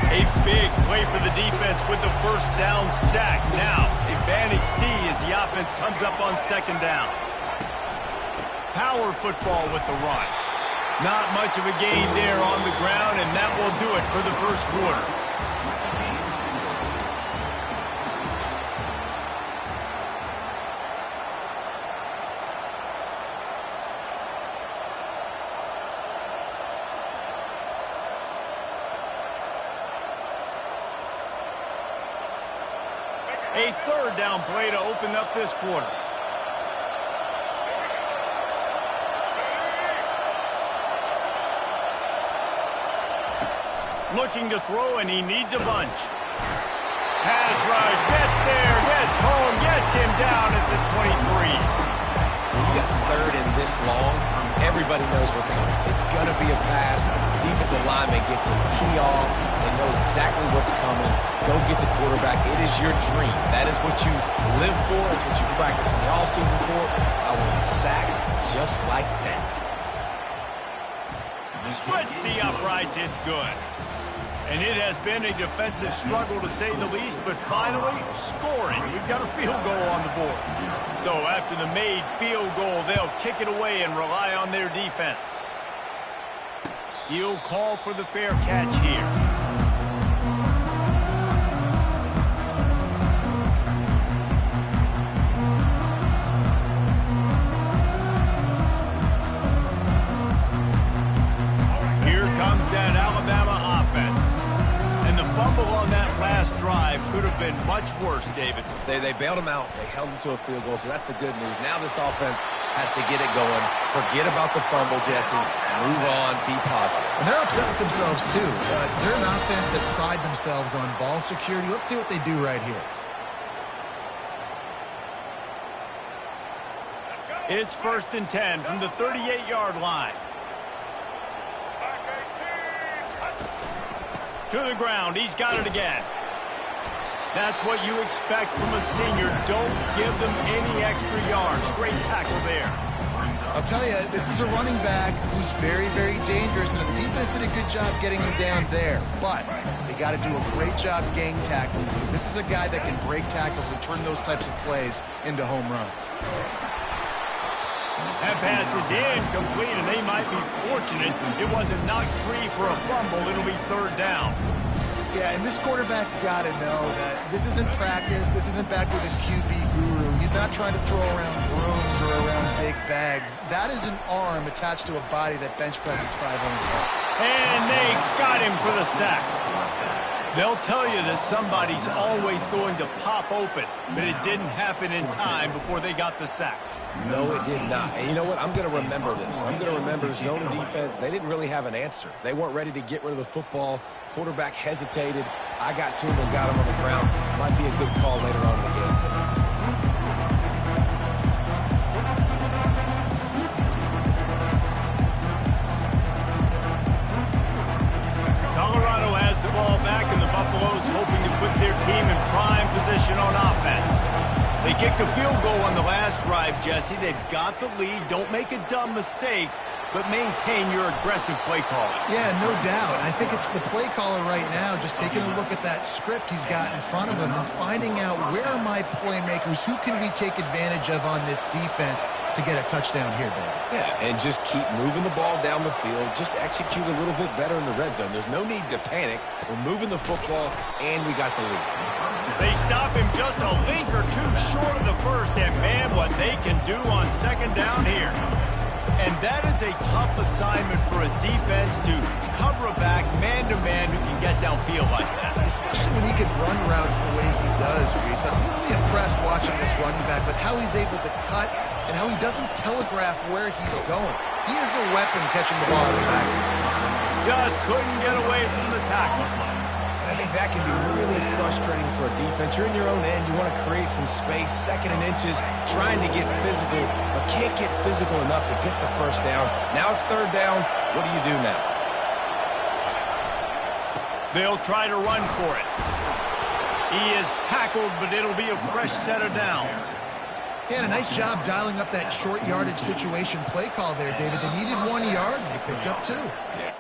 A big play for the defense with the first down sack. Now, advantage D as the offense comes up on second down. Power football with the run. Not much of a gain there on the ground, and that will do it for the first quarter. A third down play to open up this quarter. Looking to throw, and he needs a bunch. Pass rush, gets there, gets home, gets him down at the 23. When you got third and this long, everybody knows what's coming. It's going to be a pass. Defensive linemen get to tee off. They know exactly what's coming. Go get the quarterback. It is your dream. That is what you live for. It's what you practice in the offseason for. I want sacks just like that. Splits the uprights. It's good. And it has been a defensive struggle to say the least, but finally, scoring. We've got a field goal on the board. So after the made field goal, they'll kick it away and rely on their defense. He'll call for the fair catch here. Here comes that Alabama offense. And the fumble on that last drive could have been much worse, David. They bailed him out. They held him to a field goal, so that's the good news. Now this offense has to get it going. Forget about the fumble, Jesse. Move on. Be positive. And they're upset with themselves, too. They're an offense that pride themselves on ball security. Let's see what they do right here. It's 1st and 10 from the 38-yard line. To the ground. He's got it again. That's what you expect from a senior. Don't give them any extra yards. Great tackle there. I'll tell you, this is a running back who's very, very dangerous, and the defense did a good job getting him down there. But they got to do a great job gang tackling, because this is a guy that can break tackles and turn those types of plays into home runs. That pass is incomplete, and they might be fortunate it wasn't knocked free for a fumble. It'll be 3rd down. Yeah, and this quarterback's got to know that this isn't practice. This isn't back with his QB guru. He's not trying to throw around brooms or around big bags. That is an arm attached to a body that bench presses 500 pounds. And they got him for the sack. They'll tell you that somebody's always going to pop open, but it didn't happen in time before they got the sack. No, it did not. And you know what? I'm going to remember this. I'm going to remember zone defense. They didn't really have an answer. They weren't ready to get rid of the football. Quarterback hesitated. I got to him and got him on the ground. Might be a good call later on in the game. Colorado has the ball back, and the Buffaloes hoping to put their team in prime position on offense. They kicked a field goal on the last drive, Jesse. They've got the lead. Don't make a dumb mistake, but maintain your aggressive play calling. Yeah, no doubt. I think it's the play caller right now just taking a look at that script he's got in front of him and finding out where are my playmakers, who can we take advantage of on this defense to get a touchdown here, David. Yeah, and just keep moving the ball down the field. Just execute a little bit better in the red zone. There's no need to panic. We're moving the football, and we got the lead. They stop him just a link or two short of the first, and man, what they can do on 2nd down here. And that is a tough assignment for a defense to cover a back man-to-man who can get downfield like that. Especially when he can run routes the way he does, Reese. I'm really impressed watching this running back with how he's able to cut and how he doesn't telegraph where he's going. He is a weapon catching the ball in the back. Just couldn't get away from the tackle. I think that can be really frustrating for a defense. You're in your own end. You want to create some space, 2nd and inches, trying to get physical, but can't get physical enough to get the 1st down. Now it's 3rd down. What do you do now? They'll try to run for it. He is tackled, but it'll be a fresh set of downs. Yeah, and a nice job dialing up that short yardage situation play call there, David. They needed 1 yard, and they picked up 2. Yeah.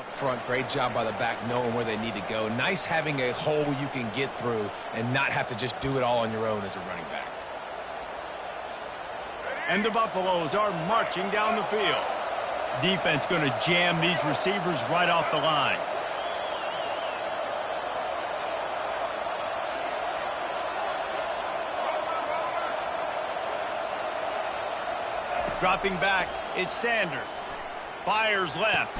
Front, great job by the back knowing where they need to go. Nice having a hole you can get through and not have to just do it all on your own as a running back. And the Buffaloes are marching down the field. Defense going to jam these receivers right off the line. Dropping back, it's Sanders. Fires left.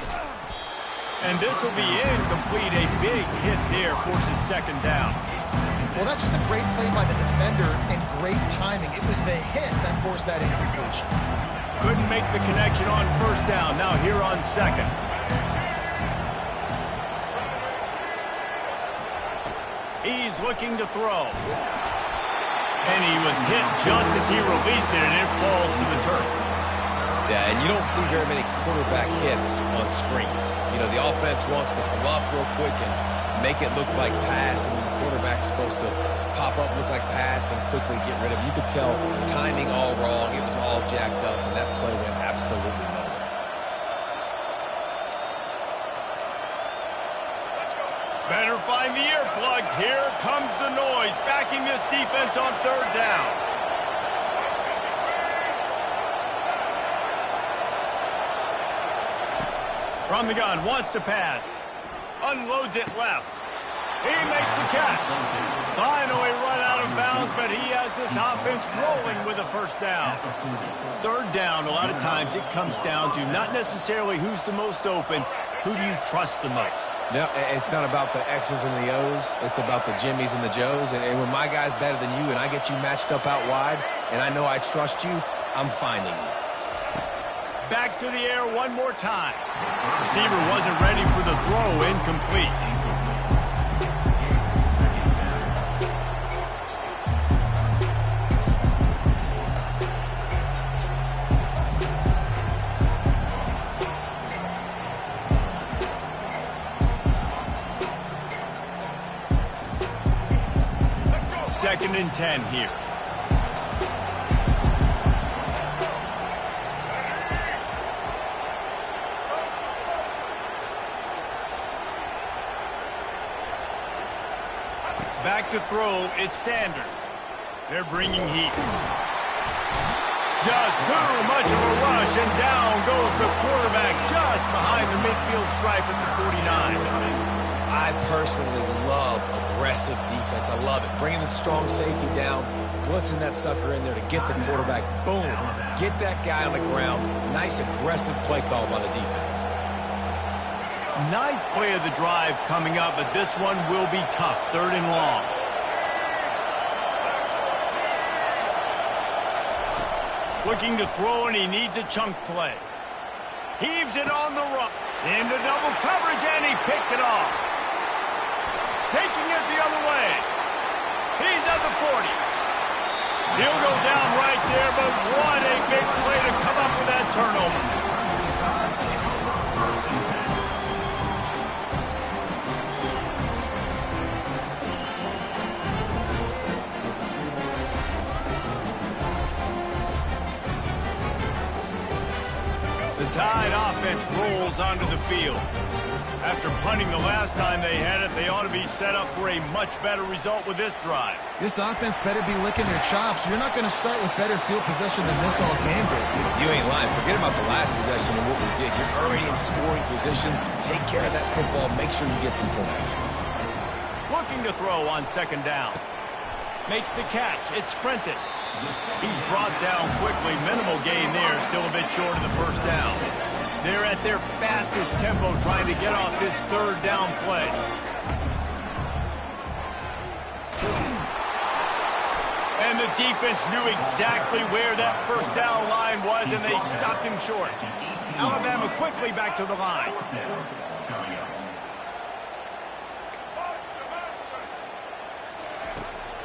And this will be incomplete. A big hit there forces 2nd down. Well, that's just a great play by the defender and great timing. It was the hit that forced that incompletion. Couldn't make the connection on 1st down. Now here on 2nd. He's looking to throw. And he was hit just as he released it, and it falls to the turf. Yeah, and you don't see very many quarterback hits on screens. You know, the offense wants to bluff real quick and make it look like pass, and then the quarterback's supposed to pop up, look like pass, and quickly get rid of it. You could tell timing all wrong. It was all jacked up, and that play went absolutely nowhere. Better find the earplugs. Here comes the noise, backing this defense on third down. From the gun, wants to pass. Unloads it left. He makes the catch. Finally run out of bounds, but he has this offense rolling with a first down. Third down, a lot of times it comes down to not necessarily who's the most open, who do you trust the most? No, it's not about the X's and the O's. It's about the Jimmies and the Joes. And when my guy's better than you and I get you matched up out wide and I know I trust you, I'm finding you. Back to the air one more time. Receiver wasn't ready for the throw, incomplete. Second and 10 here. Back to throw, it's Sanders. They're bringing heat. Just too much of a rush, and down goes the quarterback just behind the midfield stripe at the 49. I personally love aggressive defense. I love it. Bringing the strong safety down, blitzing that sucker in there to get the quarterback. Boom. Get that guy on the ground. Nice aggressive play call by the defense. Ninth play of the drive coming up, but this one will be tough. Third and long. Looking to throw, and he needs a chunk play. Heaves it on the run. Into double coverage, and he picked it off. Taking it the other way. He's at the 40. He'll go down right there, but what a big play to come up with that turnover. The Tide offense rolls onto the field. After punting the last time they had it, they ought to be set up for a much better result with this drive. This offense better be licking their chops. You're not going to start with better field possession than this all game did. You ain't lying. Forget about the last possession and what we did. You're already in scoring position. Take care of that football. Make sure you get some points. Looking to throw on second down. Makes the catch. It's Prentice. He's brought down quickly. Minimal gain there. Still a bit short of the first down. They're at their fastest tempo trying to get off this third down play. And the defense knew exactly where that first down line was, and they stopped him short. Alabama quickly back to the line.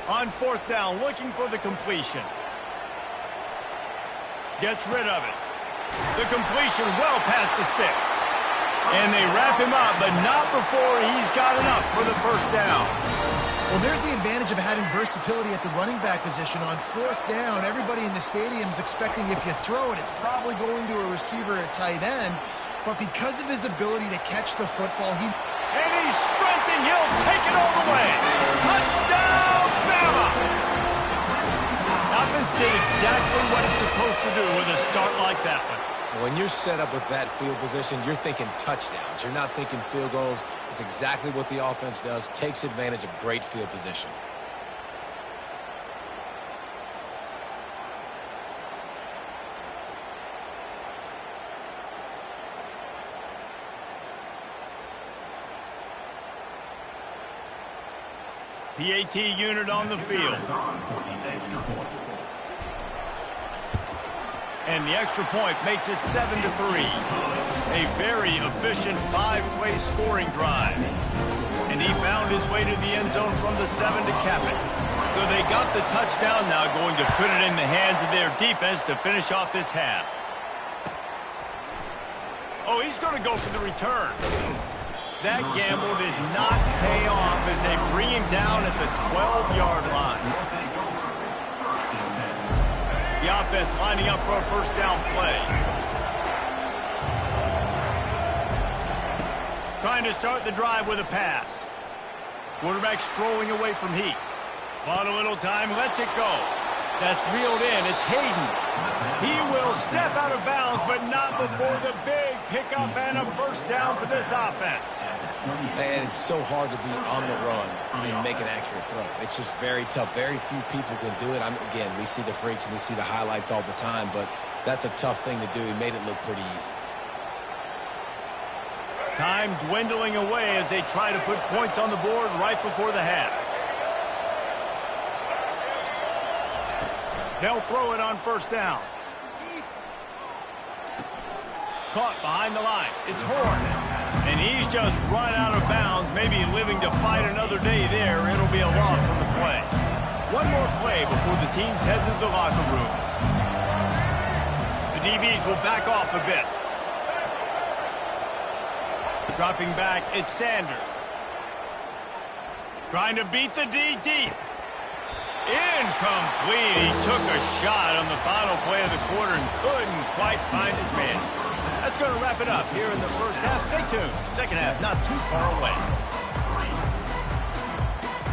On fourth down, looking for the completion. Gets rid of it. The completion well past the sticks. And they wrap him up, but not before he's got enough for the first down. Well, there's the advantage of having versatility at the running back position. On fourth down, everybody in the stadium's expecting if you throw it, it's probably going to a receiver at tight end. But because of his ability to catch the football, And he's sprinting. He'll take it all the way. Touchdown, Bama! Offense did exactly what it's supposed to do with a start like that one. When you're set up with that field position, you're thinking touchdowns. You're not thinking field goals. It's exactly what the offense does. Takes advantage of great field position. PAT unit on the field. And the extra point makes it 7-3. A very efficient five-way scoring drive. And he found his way to the end zone from the 7 to cap it. So they got the touchdown, now going to put it in the hands of their defense to finish off this half. Oh, he's going to go for the return. That gamble did not pay off as they bring him down at the 12-yard line. The offense lining up for a first down play. Trying to start the drive with a pass. Quarterback strolling away from Heat. Bought a little time, lets it go. That's reeled in. It's Hayden. He will step out of bounds, but not before the big pickup and a first down for this offense. And it's so hard to be on the run and make an accurate throw. It's just very tough. Very few people can do it. Again, we see the freaks and we see the highlights all the time, but that's a tough thing to do. He made it look pretty easy. Time dwindling away as they try to put points on the board right before the half. They'll throw it on first down. Caught behind the line. It's Horn. And he's just run out of bounds, maybe living to fight another day there. It'll be a loss on the play. One more play before the teams head to the locker rooms. The DBs will back off a bit. Dropping back, it's Sanders. Trying to beat the D deep. Incomplete. He took a shot on the final play of the quarter and couldn't quite find his man. That's going to wrap it up here in the first half. Stay tuned. Second half not too far away.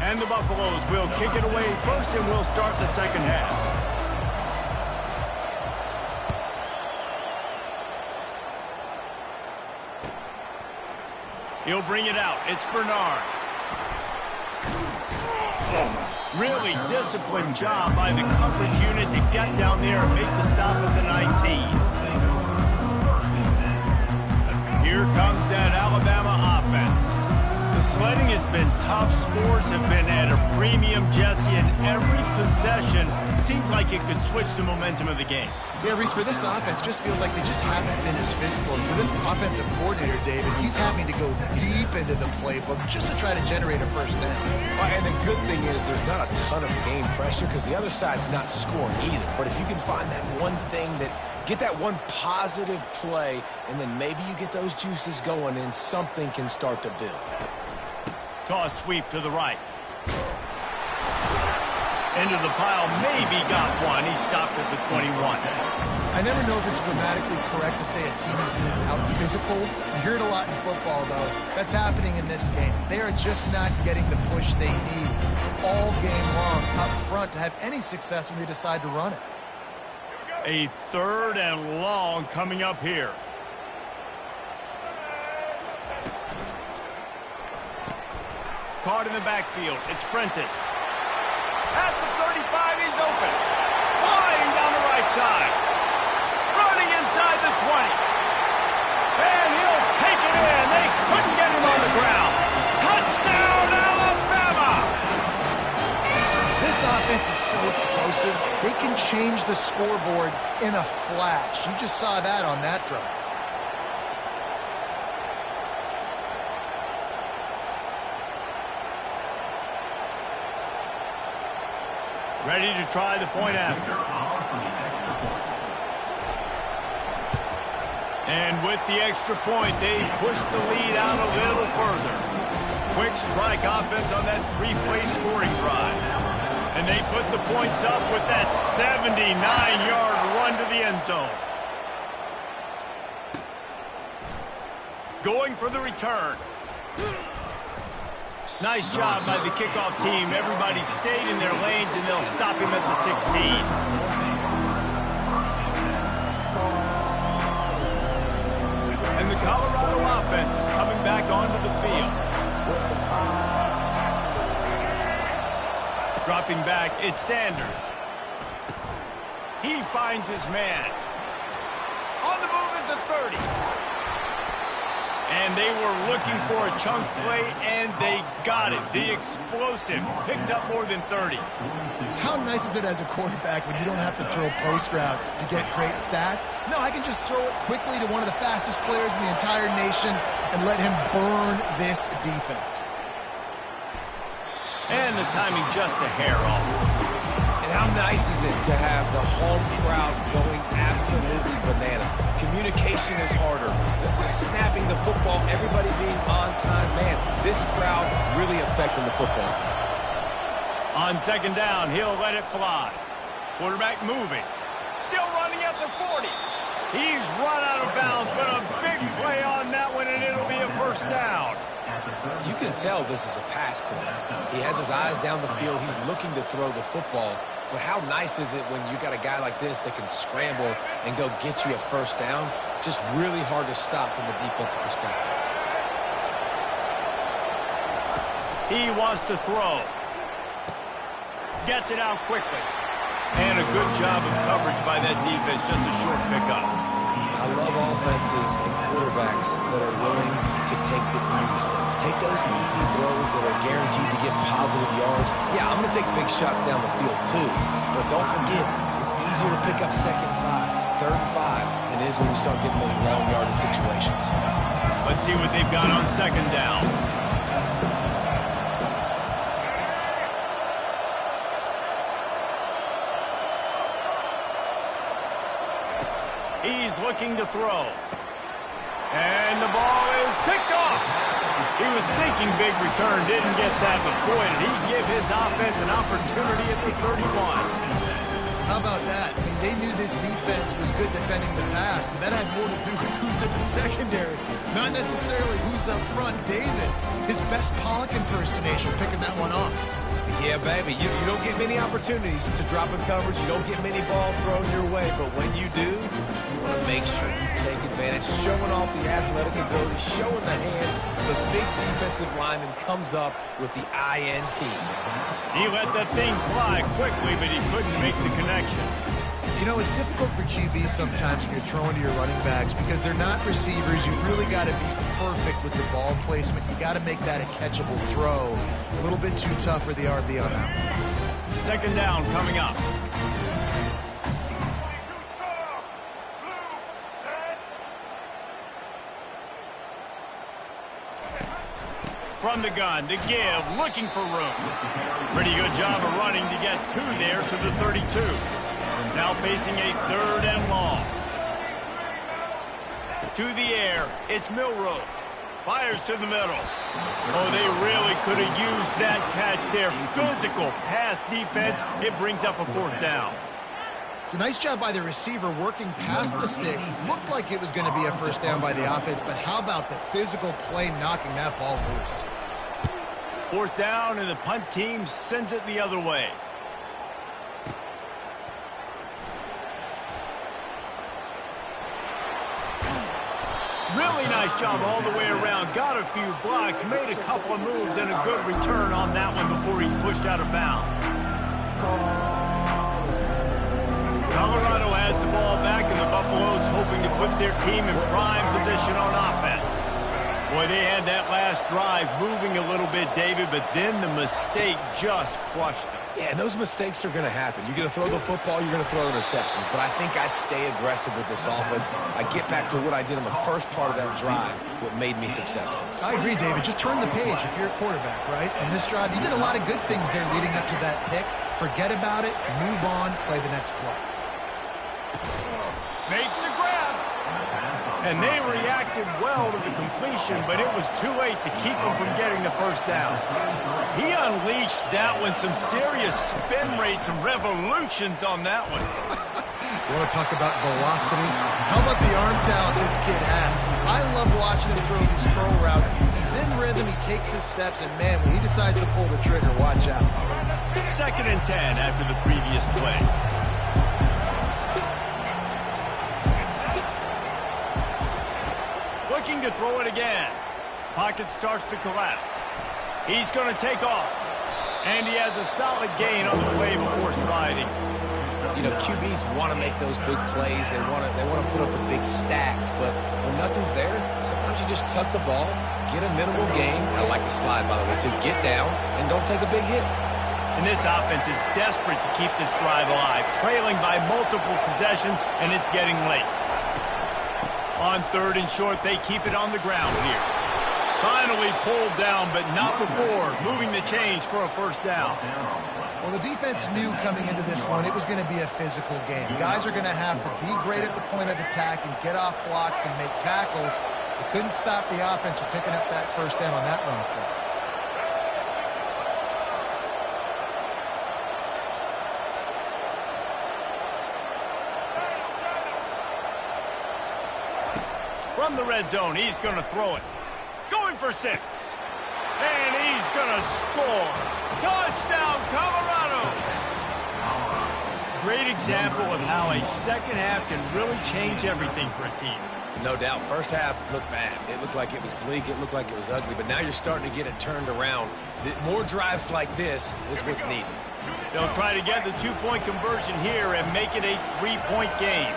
And the Buffaloes will kick it away first, and we'll start the second half. He'll bring it out. It's Bernard. Really disciplined job by the coverage unit to get down there and make the stop at the 19. Here comes that Alabama offense. The sledding has been tough. Scores have been at a premium, Jesse, and every possession seems like it could switch the momentum of the game. Yeah, Reese, for this offense, just feels like they just haven't been as physical. And for this offensive coordinator, David, he's having to go deep into the playbook just to try to generate a first down. Well, and the good thing is there's not a ton of game pressure because the other side's not scoring either. But if you can find that one thing get that one positive play, and then maybe you get those juices going and something can start to build. Toss sweep to the right. Into the pile, maybe got one. He stopped at the 21. I never know if it's grammatically correct to say a team is being out-physical. You hear it a lot in football, though. That's happening in this game. They are just not getting the push they need all game long up front to have any success when they decide to run it. A third and long coming up here. Caught in the backfield. It's Prentice. At the 35, he's open. Flying down the right side. Running inside the 20. And he'll take it in. They couldn't get him on the ground. Touchdown, Alabama! This offense is so explosive, they can change the scoreboard in a flash. You just saw that on that drive. Ready to try the point after. And with the extra point, they push the lead out a little further. Quick strike offense on that three-play scoring drive. And they put the points up with that 79-yard run to the end zone. Going for the return. Nice job by the kickoff team. Everybody stayed in their lanes, and they'll stop him at the 16. And the Colorado offense is coming back onto the field. Dropping back, it's Sanders. He finds his man. On the move is the 30. And they were looking for a chunk play, and they got it. The explosive picks up more than 30. How nice is it as a quarterback when you don't have to throw post routes to get great stats? No, I can just throw it quickly to one of the fastest players in the entire nation and let him burn this defense. And the timing just a hair off. And how nice is it to have the home crowd going absolutely bananas? Communication is harder. The snapping the football, everybody being on time. Man, this crowd really affecting the football game. On second down, he'll let it fly. Quarterback moving. Still running at the 40. He's run out of bounds, but a big play on that one, and it'll be a first down. You can tell this is a pass play. He has his eyes down the field. He's looking to throw the football. But how nice is it when you got a guy like this that can scramble and go get you a first down? Just really hard to stop from a defensive perspective. He wants to throw. Gets it out quickly. And a good job of coverage by that defense. Just a short pickup. I love offenses and quarterbacks that are willing to take the easy stuff. Take those easy throws that are guaranteed to get positive yards. Yeah, I'm going to take big shots down the field too. But don't forget, it's easier to pick up second 5, third and 5 than it is when we start getting those long yardage situations. Let's see what they've got on second down. He's looking to throw. And the ball is picked off. He was thinking big return, didn't get that, but boy, did he give his offense an opportunity at the 31. How about that? I mean, they knew this defense was good defending the pass, but that had more to do with who's in the secondary, not necessarily who's up front. David, his best Pollock impersonation, picking that one off. Yeah, baby, you don't get many opportunities to drop in coverage. You don't get many balls thrown your way, but when you do, you want to make sure you take advantage, showing off the athletic ability, showing the hands. The big defensive lineman comes up with the INT. He let that thing fly quickly, but he couldn't make the connection. You know, it's difficult for QBs sometimes when you're throwing to your running backs because they're not receivers. You really got to be perfect with the ball placement. You got to make that a catchable throw. A little bit too tough for the RB on that one. Second down coming up. From the gun to give, looking for room. Pretty good job of running to get there to the 32. Now facing a third and long. To the air, it's Milroe. Fires to the middle. Oh, they really could have used that catch there. Physical pass defense. It brings up a fourth down. It's a nice job by the receiver working past the sticks. It looked like it was going to be a first down by the offense, but how about the physical play knocking that ball loose? Fourth down, and the punt team sends it the other way. Really nice job all the way around. Got a few blocks, made a couple of moves, and a good return on that one before he's pushed out of bounds. Colorado has the ball back, and the Buffaloes hoping to put their team in prime position on offense. Boy, they had that last drive moving a little bit, David, but then the mistake just crushed them. Yeah, and those mistakes are going to happen. You're going to throw the football, you're going to throw interceptions. But I think I stay aggressive with this offense. I get back to what I did in the first part of that drive, what made me successful. I agree, David. Just turn the page if you're a quarterback, right? On this drive, you did a lot of good things there leading up to that pick. Forget about it, move on, play the next play. Makes the grab. And they reacted well to the completion, but it was too late to keep them from getting the first down. He unleashed that one, some serious spin rates and revolutions on that one. You want to talk about velocity? How about the arm talent this kid has? I love watching him throw these curl routes. He's in rhythm, he takes his steps, and man, when he decides to pull the trigger, watch out. Second and 10 after the previous play. Looking to throw it again. Pocket starts to collapse. He's going to take off. And he has a solid gain on the play before sliding. You know, QBs want to make those big plays. They want to put up the big stacks. But when nothing's there, sometimes you just tuck the ball, get a minimal gain. I like the slide, by the way, too. Get down and don't take a big hit. And this offense is desperate to keep this drive alive, trailing by multiple possessions, and it's getting late. On third and short, they keep it on the ground here. Finally pulled down, but not before moving the chains for a first down. Well, the defense knew coming into this one it was going to be a physical game. Guys are going to have to be great at the point of attack and get off blocks and make tackles. They couldn't stop the offense from picking up that first down on that run play. From the red zone, he's going to throw it. Going for 6. And he's going to score. Touchdown, Colorado! Great example of how a second half can really change everything for a team. No doubt. First half looked bad. It looked like it was bleak. It looked like it was ugly. But now you're starting to get it turned around. More drives like this is what's needed. They'll try to get the 2-point conversion here and make it a 3-point game.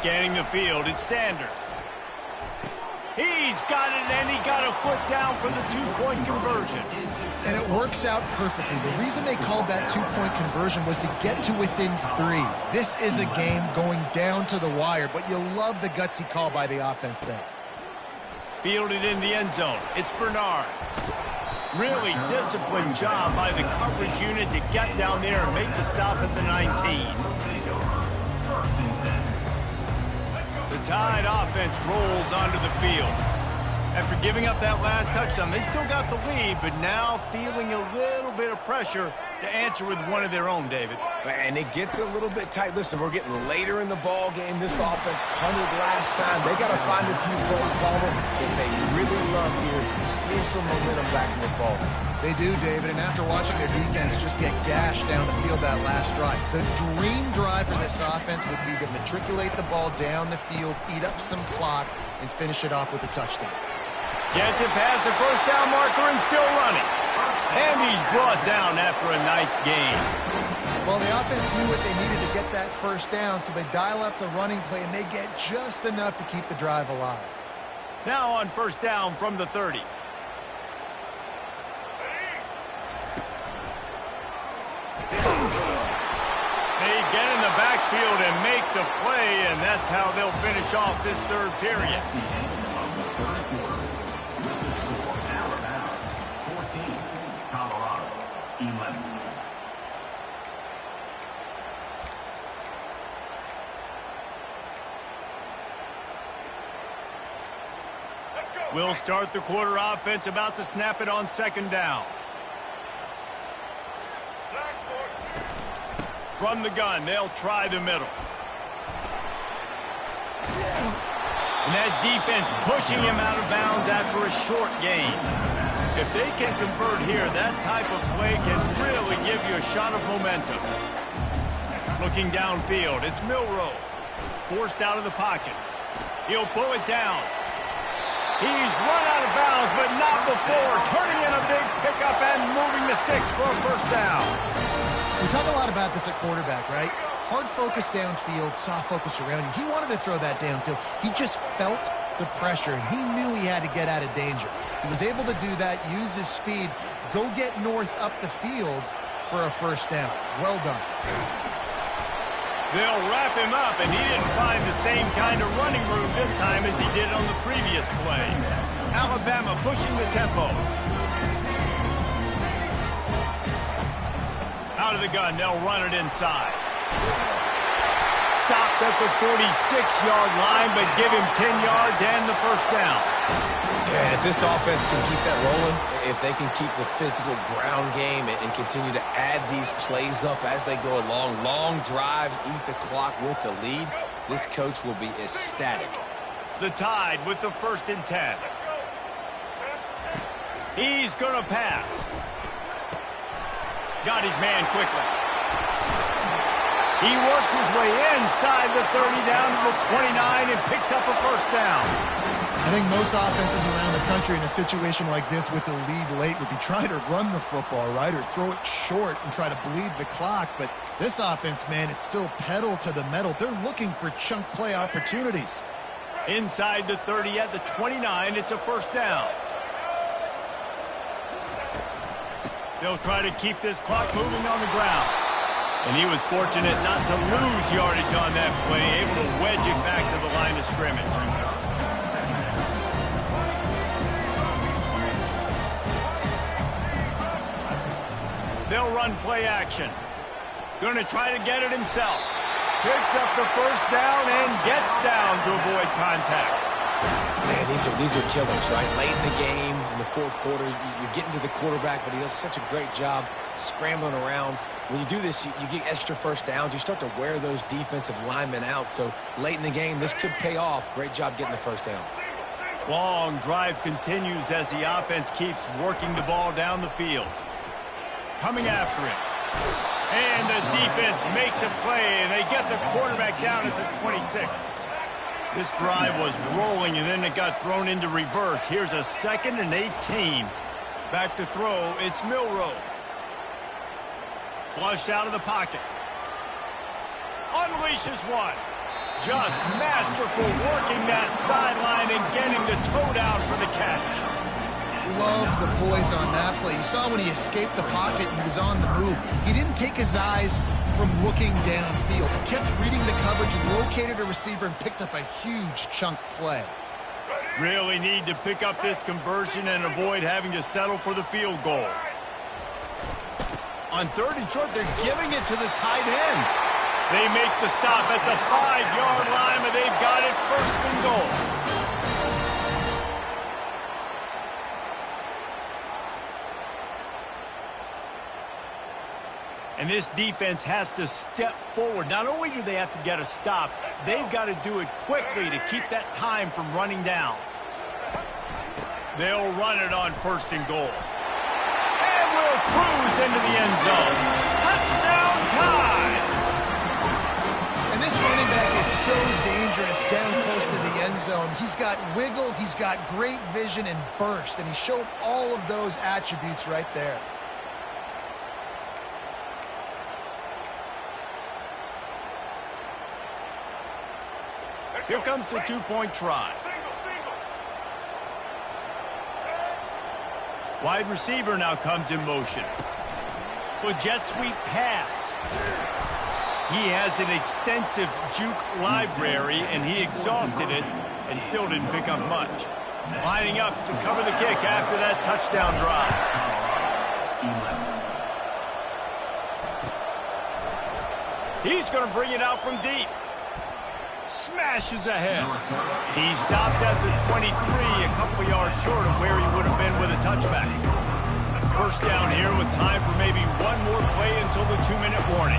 Scanning the field, it's Sanders. He's got it, and he got a foot down for the 2-point conversion. And it works out perfectly. The reason they called that 2-point conversion was to get to within 3. This is a game going down to the wire, but you love the gutsy call by the offense there. Fielded in the end zone. It's Bernard. Really disciplined job by the coverage unit to get down there and make the stop at the 19. The Tide offense rolls onto the field. After giving up that last touchdown, they still got the lead, but now feeling a little bit of pressure to answer with one of their own, David. And it gets a little bit tight. Listen, we're getting later in the ball game. This offense punted last time. They got to find a few plays, Palmer, that they really love here. Steal some momentum back in this ball game. They do, David, and after watching their defense just get gashed down the field that last drive, the dream drive for this offense would be to matriculate the ball down the field, eat up some clock, and finish it off with a touchdown. Gets it past the first down marker and still running. And he's brought down after a nice gain. Well, the offense knew what they needed to get that first down, so they dial up the running play, and they get just enough to keep the drive alive. Now on first down from the 30. They get in the backfield and make the play, and that's how they'll finish off this third period. We'll start the quarter offense, about to snap it on second down. From the gun, they'll try the middle. And that defense pushing him out of bounds after a short gain. If they can convert here, that type of play can really give you a shot of momentum. Looking downfield, it's Milroe. Forced out of the pocket. He'll pull it down. He's run out of bounds, but not before. Turning in a big pickup and moving the sticks for a first down. We talk a lot about this at quarterback, right? Hard focus downfield, soft focus around you. He wanted to throw that downfield. He just felt the pressure, and he knew he had to get out of danger. He was able to do that, use his speed, go get north up the field for a first down. Well done. They'll wrap him up, and he didn't find the same kind of running room this time as he did on the previous play. Alabama pushing the tempo. Out of the gun, they'll run it inside. Stopped at the 46-yard line, but give him 10 yards and the first down. Yeah, if this offense can keep that rolling, if they can keep the physical ground game and continue to add these plays up as they go along, long drives, eat the clock with the lead, this coach will be ecstatic. The Tide with the 1st and 10. He's going to pass. Got his man quickly. He works his way inside the 30 down to the 29 and picks up a first down. I think most offenses around the country in a situation like this with the lead late would be trying to run the football, right, or throw it short and try to bleed the clock. But this offense, man, it's still pedal to the metal. They're looking for chunk play opportunities. Inside the 30 at the 29, it's a first down. They'll try to keep this clock moving on the ground. And he was fortunate not to lose yardage on that play, able to wedge it back to the line of scrimmage. They'll run play action. Going to try to get it himself. Picks up the first down and gets down to avoid contact. Man, these are killers, right? Late in the game, in the fourth quarter, you're getting to the quarterback, but he does such a great job scrambling around. When you do this, you get extra first downs. You start to wear those defensive linemen out. So late in the game, this could pay off. Great job getting the first down. Long drive continues as the offense keeps working the ball down the field. Coming after it. And the defense makes a play, and they get the quarterback down at the 26. This drive was rolling, and then it got thrown into reverse. Here's a 2nd and 18. Back to throw, it's Milroe. Flushed out of the pocket. Unleashes one. Just masterful working that sideline and getting the toe down for the catch. Love the poise on that play. You saw when he escaped the pocket, he was on the move. He didn't take his eyes from looking downfield. He kept reading the coverage, located a receiver, and picked up a huge chunk play. Really need to pick up this conversion and avoid having to settle for the field goal. On 3rd and short, they're giving it to the tight end. They make the stop at the 5-yard line, but they've got it 1st and goal. And this defense has to step forward. Not only do they have to get a stop, they've got to do it quickly to keep that time from running down. They'll run it on 1st and goal. And will cruise into the end zone. Touchdown time! And this running back is so dangerous down close to the end zone. He's got wiggle, he's got great vision and burst, and he showed all of those attributes right there. Here comes the 2-point try. Wide receiver now comes in motion. For jet sweep pass. He has an extensive juke library, and he exhausted it and still didn't pick up much. Lining up to cover the kick after that touchdown drive. He's going to bring it out from deep. Smashes ahead. He stopped at the 23, a couple yards short of where he would have been with a touchback. First down here with time for maybe one more play until the 2-minute warning.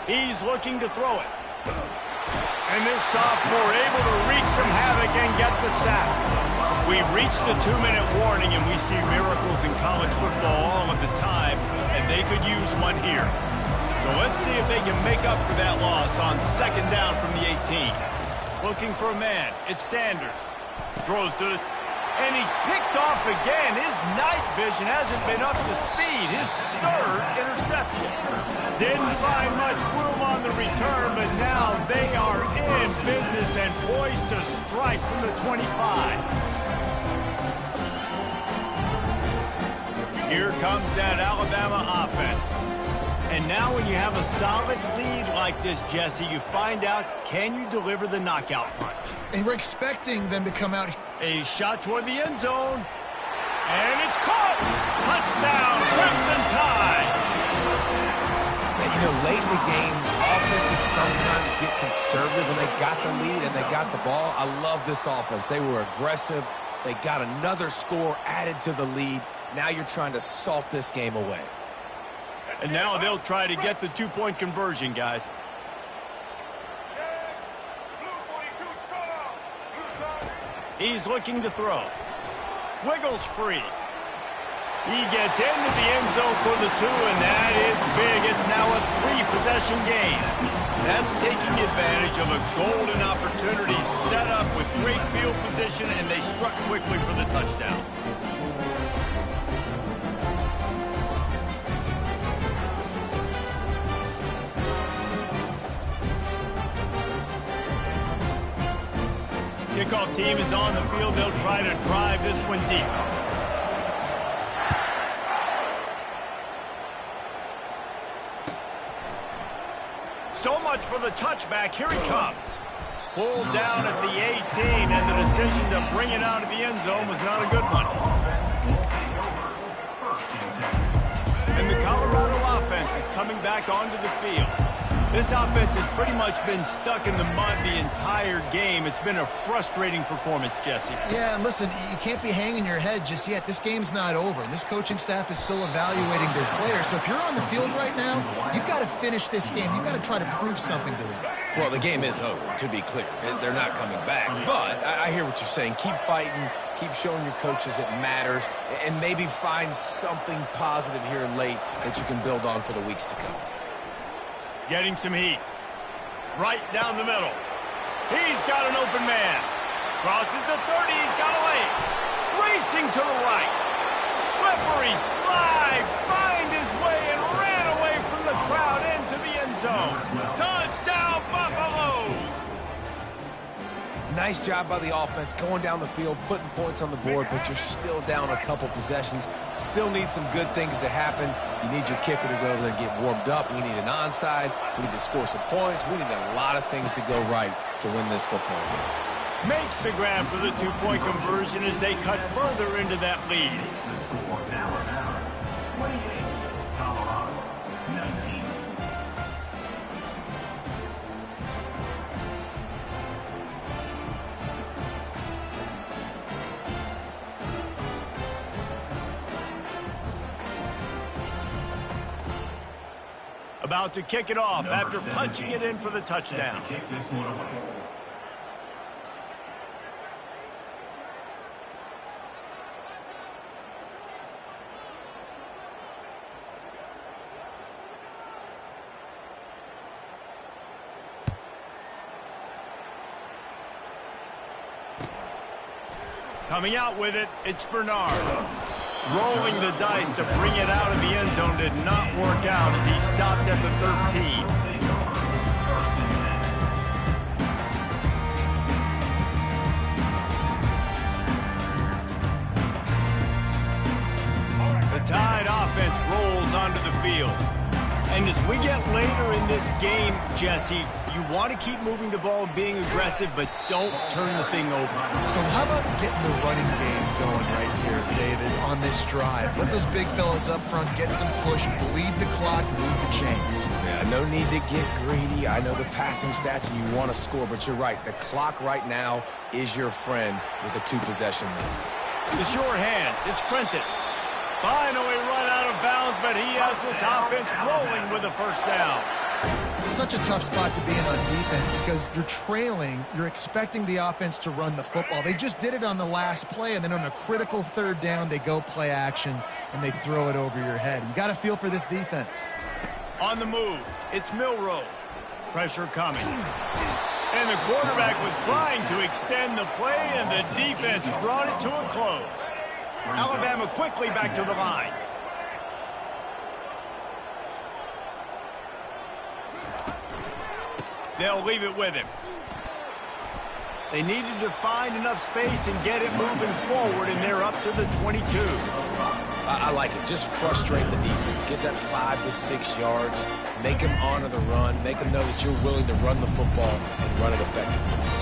He's looking to throw it. And this sophomore able to wreak some havoc and get the sack. We've reached the 2-minute warning, and we see miracles in college football all of the time, and they could use one here. So let's see if they can make up for that loss on 2nd down from the 18. Looking for a man. It's Sanders. Throws to the... And he's picked off again. His night vision hasn't been up to speed. His 3rd interception. Didn't find much room on the return, but now they are in business and poised to strike from the 25. Here comes that Alabama offense. And now when you have a solid lead like this, Jesse, you find out, can you deliver the knockout punch? And we're expecting them to come out. A shot toward the end zone. And it's caught! Touchdown, Crimson Tide! Man, you know, late in the games, offenses sometimes get conservative when they got the lead and they got the ball. I love this offense. They were aggressive. They got another score added to the lead. Now you're trying to salt this game away. And now they'll try to get the 2-point conversion, guys. He's looking to throw. Wiggles free. He gets into the end zone for the 2, and that is big. It's now a 3-possession game. That's taking advantage of a golden opportunity set up with great field position, and they struck quickly for the touchdown. Kickoff team is on the field. They'll try to drive this one deep. for the touchback. Here he comes. Pulled down at the 18, and the decision to bring it out of the end zone was not a good one. And the Colorado offense is coming back onto the field. This offense has pretty much been stuck in the mud the entire game. It's been a frustrating performance, Jesse. Yeah, and listen, you can't be hanging your head just yet. This game's not over, and this coaching staff is still evaluating their players. So if you're on the field right now, you've got to finish this game. You've got to try to prove something to them. Well, the game is over, to be clear. They're not coming back. But I hear what you're saying. Keep fighting. Keep showing your coaches it matters. And maybe find something positive here late that you can build on for the weeks to come. Getting some heat. Right down the middle. He's got an open man. Crosses the 30. He's got a lane. Racing to the right. Slippery slide. Find his way and ran away from the crowd into the end zone. Touchdown, Buffaloes! Nice job by the offense going down the field, putting points on the board, but you're still down a couple possessions. Still need some good things to happen. You need your kicker to go over there and get warmed up. We need an onside. We need to score some points. We need a lot of things to go right to win this football game. Makes the grab for the two-point conversion as they cut further into that lead. The score, Alabama 28, Colorado 19. About to kick it off after Number punching it in for the touchdown. Set to kick this one away. Coming out with it, it's Bernard. Rolling the dice to bring it out of the end zone did not work out as he stopped at the 13. The Tide offense rolls onto the field. And as we get later in this game, Jesse, you want to keep moving the ball and being aggressive, but don't turn the thing over. So how about getting the running game going right here, David, on this drive? Let those big fellas up front get some push, bleed the clock, move the chains. Yeah, no need to get greedy. I know the passing stats and you want to score, but you're right. The clock right now is your friend with a two-possession lead. The sure hands, it's Prentice. Finally run out of bounds, but he has this offense rolling with a first down. Such a tough spot to be in on defense because you're trailing. You're expecting the offense to run the football. They just did it on the last play, and then on a critical third down, they go play action, and they throw it over your head. You got to feel for this defense. On the move, it's Milroe. Pressure coming. And the quarterback was trying to extend the play, and the defense brought it to a close. Alabama quickly back to the line. They'll leave it with him. They needed to find enough space and get it moving forward, and they're up to the 22. I like it. Just frustrate the defense. Get that 5 to 6 yards. Make them honor the run. Make them know that you're willing to run the football and run it effectively.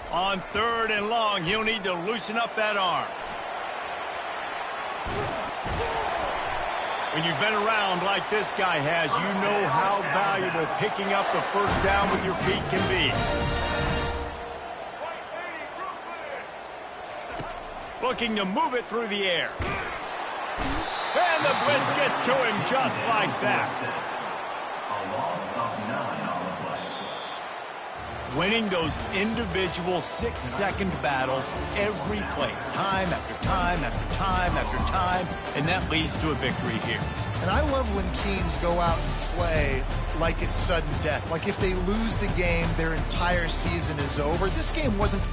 On 3rd and long, he'll need to loosen up that arm. When you've been around like this guy has, you know how valuable picking up the first down with your feet can be. Looking to move it through the air. And the blitz gets to him just like that. A loss of 9 on the play. Winning those individual 6-second battles every play, time after time after time after time, and that leads to a victory here. And I love when teams go out and play like it's sudden death. Like if they lose the game, their entire season is over. This game wasn't...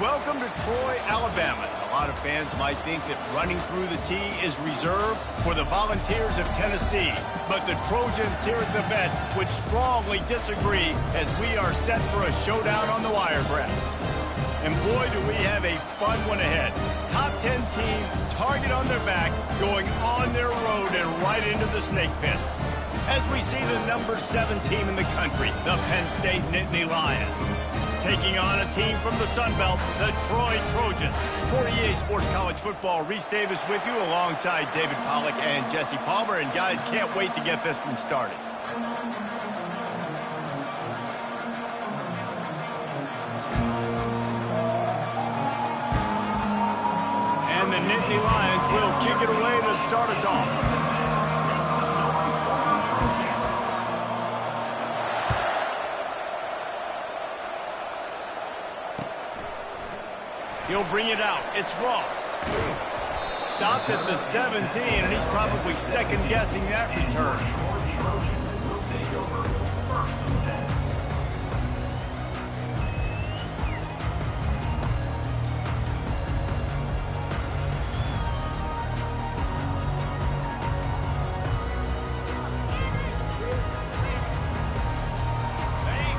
welcome to Troy, Alabama. A lot of fans might think that running through the tee is reserved for the Volunteers of Tennessee. But the Trojans here at the Vet would strongly disagree as we are set for a showdown on the Wiregrass. And boy, do we have a fun one ahead. Top 10 team, target on their back, going on their road and right into the snake pit. As we see the number 7 team in the country, the Penn State Nittany Lions, taking on a team from the Sun Belt, the Troy Trojans. For EA Sports College Football, Reese Davis with you alongside David Pollack and Jesse Palmer. And guys, can't wait to get this one started. And the Nittany Lions will kick it away to start us off. He'll bring it out. It's Ross. Stopped at the 17, and he's probably second-guessing that return.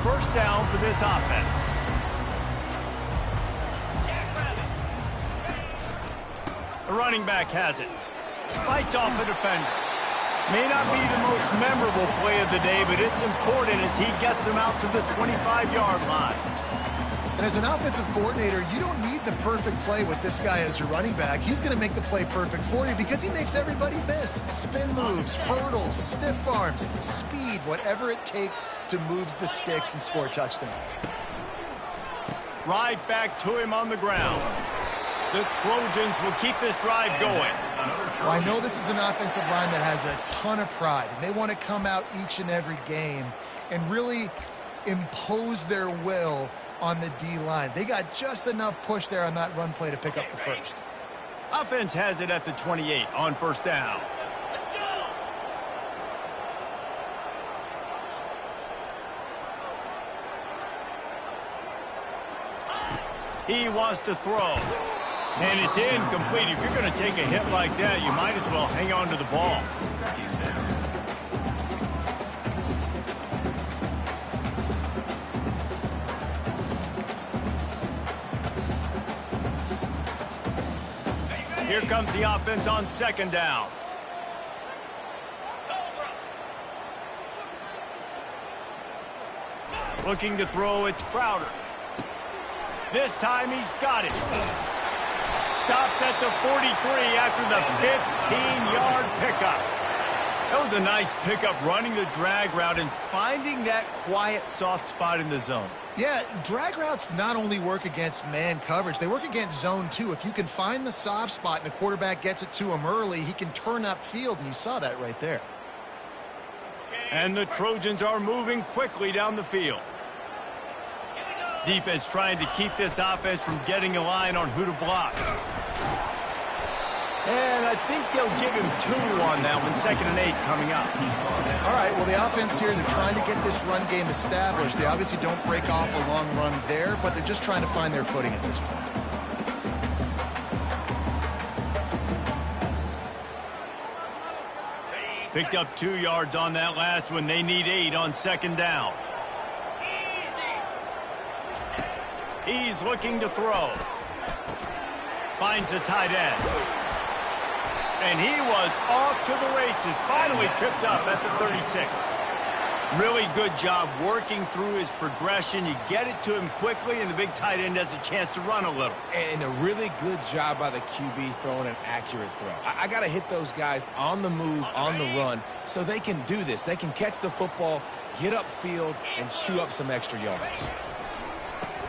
First down for this offense. The running back has it. Fights off a defender. May not be the most memorable play of the day, but it's important as he gets them out to the 25-yard line. And as an offensive coordinator, you don't need the perfect play with this guy as your running back. He's going to make the play perfect for you because he makes everybody miss. Spin moves, hurdles, stiff arms, speed, whatever it takes to move the sticks and score touchdowns. Right back to him on the ground. The Trojans will keep this drive going. Well, I know this is an offensive line that has a ton of pride, and they want to come out each and every game and really impose their will on the D-line. They got just enough push there on that run play to pick up the first. Offense has it at the 28 on first down. He wants to throw. And it's incomplete. If you're going to take a hit like that, you might as well hang on to the ball. Here comes the offense on second down. Looking to throw, it's Crowder. This time he's got it. Stopped at the 43 after the 15-yard pickup. That was a nice pickup, running the drag route and finding that quiet, soft spot in the zone. Yeah, drag routes not only work against man coverage, they work against zone too. If you can find the soft spot and the quarterback gets it to him early, he can turn upfield, and you saw that right there. And the Trojans are moving quickly down the field. Defense trying to keep this offense from getting a line on who to block. And I think they'll give him 2 on that one. 2nd and 8 coming up. All right, well, the offense here, they're trying to get this run game established. They obviously don't break off a long run there, but they're just trying to find their footing at this point. Picked up 2 yards on that last one. They need 8 on second down. He's looking to throw. Finds the tight end. And he was off to the races. Finally tripped up at the 36. Really good job working through his progression. You get it to him quickly, and the big tight end has a chance to run a little. And a really good job by the QB throwing an accurate throw. I got to hit those guys on the move, on the run, so they can do this. They can catch the football, get upfield, and chew up some extra yards.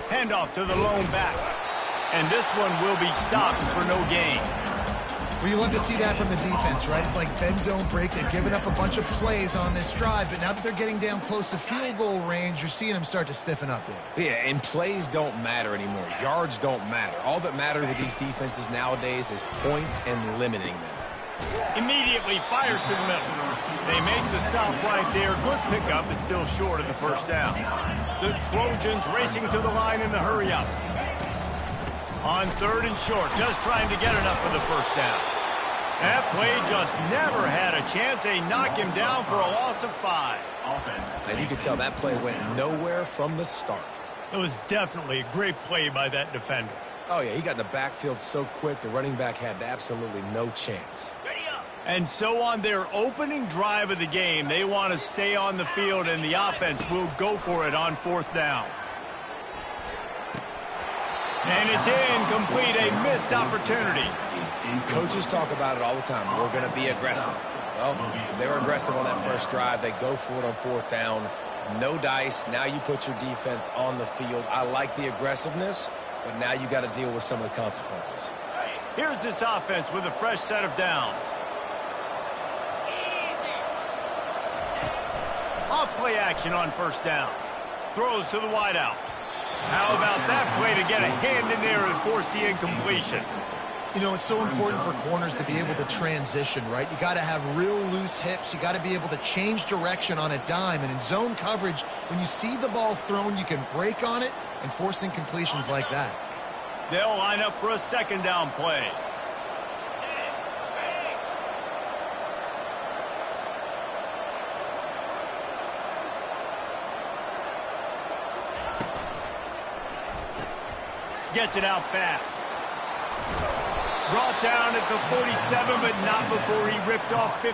Handoff to the lone back. And this one will be stopped for no gain. Well, you love to see that from the defense, right? It's like bend, don't break. They've given up a bunch of plays on this drive, but now that they're getting down close to field goal range, you're seeing them start to stiffen up there. Yeah, and plays don't matter anymore. Yards don't matter. All that matters with these defenses nowadays is points and limiting them. Immediately fires to the middle. They make the stop right there. Good pickup, but still short of the first down. The Trojans racing to the line in the hurry up. On 3rd and short, just trying to get enough for the first down. That play just never had a chance. They knock him down for a loss of 5. And you can tell that play went nowhere from the start. It was definitely a great play by that defender. Oh, yeah, he got in the backfield so quick, the running back had absolutely no chance. And so on their opening drive of the game, they want to stay on the field, and the offense will go for it on 4th down. And it's incomplete, a missed opportunity. Coaches talk about it all the time. We're going to be aggressive. Well, they were aggressive on that first drive. They go for it on 4th down. No dice. Now you put your defense on the field. I like the aggressiveness, but now you got to deal with some of the consequences. Here's this offense with a fresh set of downs. Off play action on 1st down. Throws to the wideout. How about that play to get a hand in there and force the incompletion? You know, it's so important for corners to be able to transition, right? You got to have real loose hips. You got to be able to change direction on a dime. And in zone coverage, when you see the ball thrown, you can break on it and force incompletions like that. They'll line up for a 2nd down play. Gets it out fast. Brought down at the 47, but not before he ripped off 15.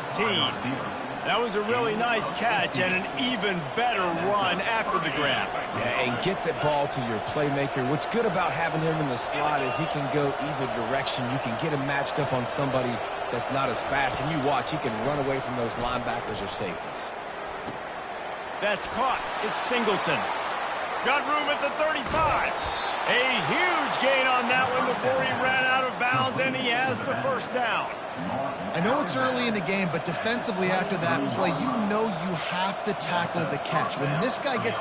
That was a really nice catch and an even better run after the grab. Yeah, and get the ball to your playmaker. What's good about having him in the slot is he can go either direction. You can get him matched up on somebody that's not as fast, and you watch, he can run away from those linebackers or safeties. That's caught. It's Singleton. Got room at the 35. A huge gain on that one before he ran out of bounds, and he has the 1st down. I know it's early in the game, but defensively after that play, you know you have to tackle the catch. When this guy gets the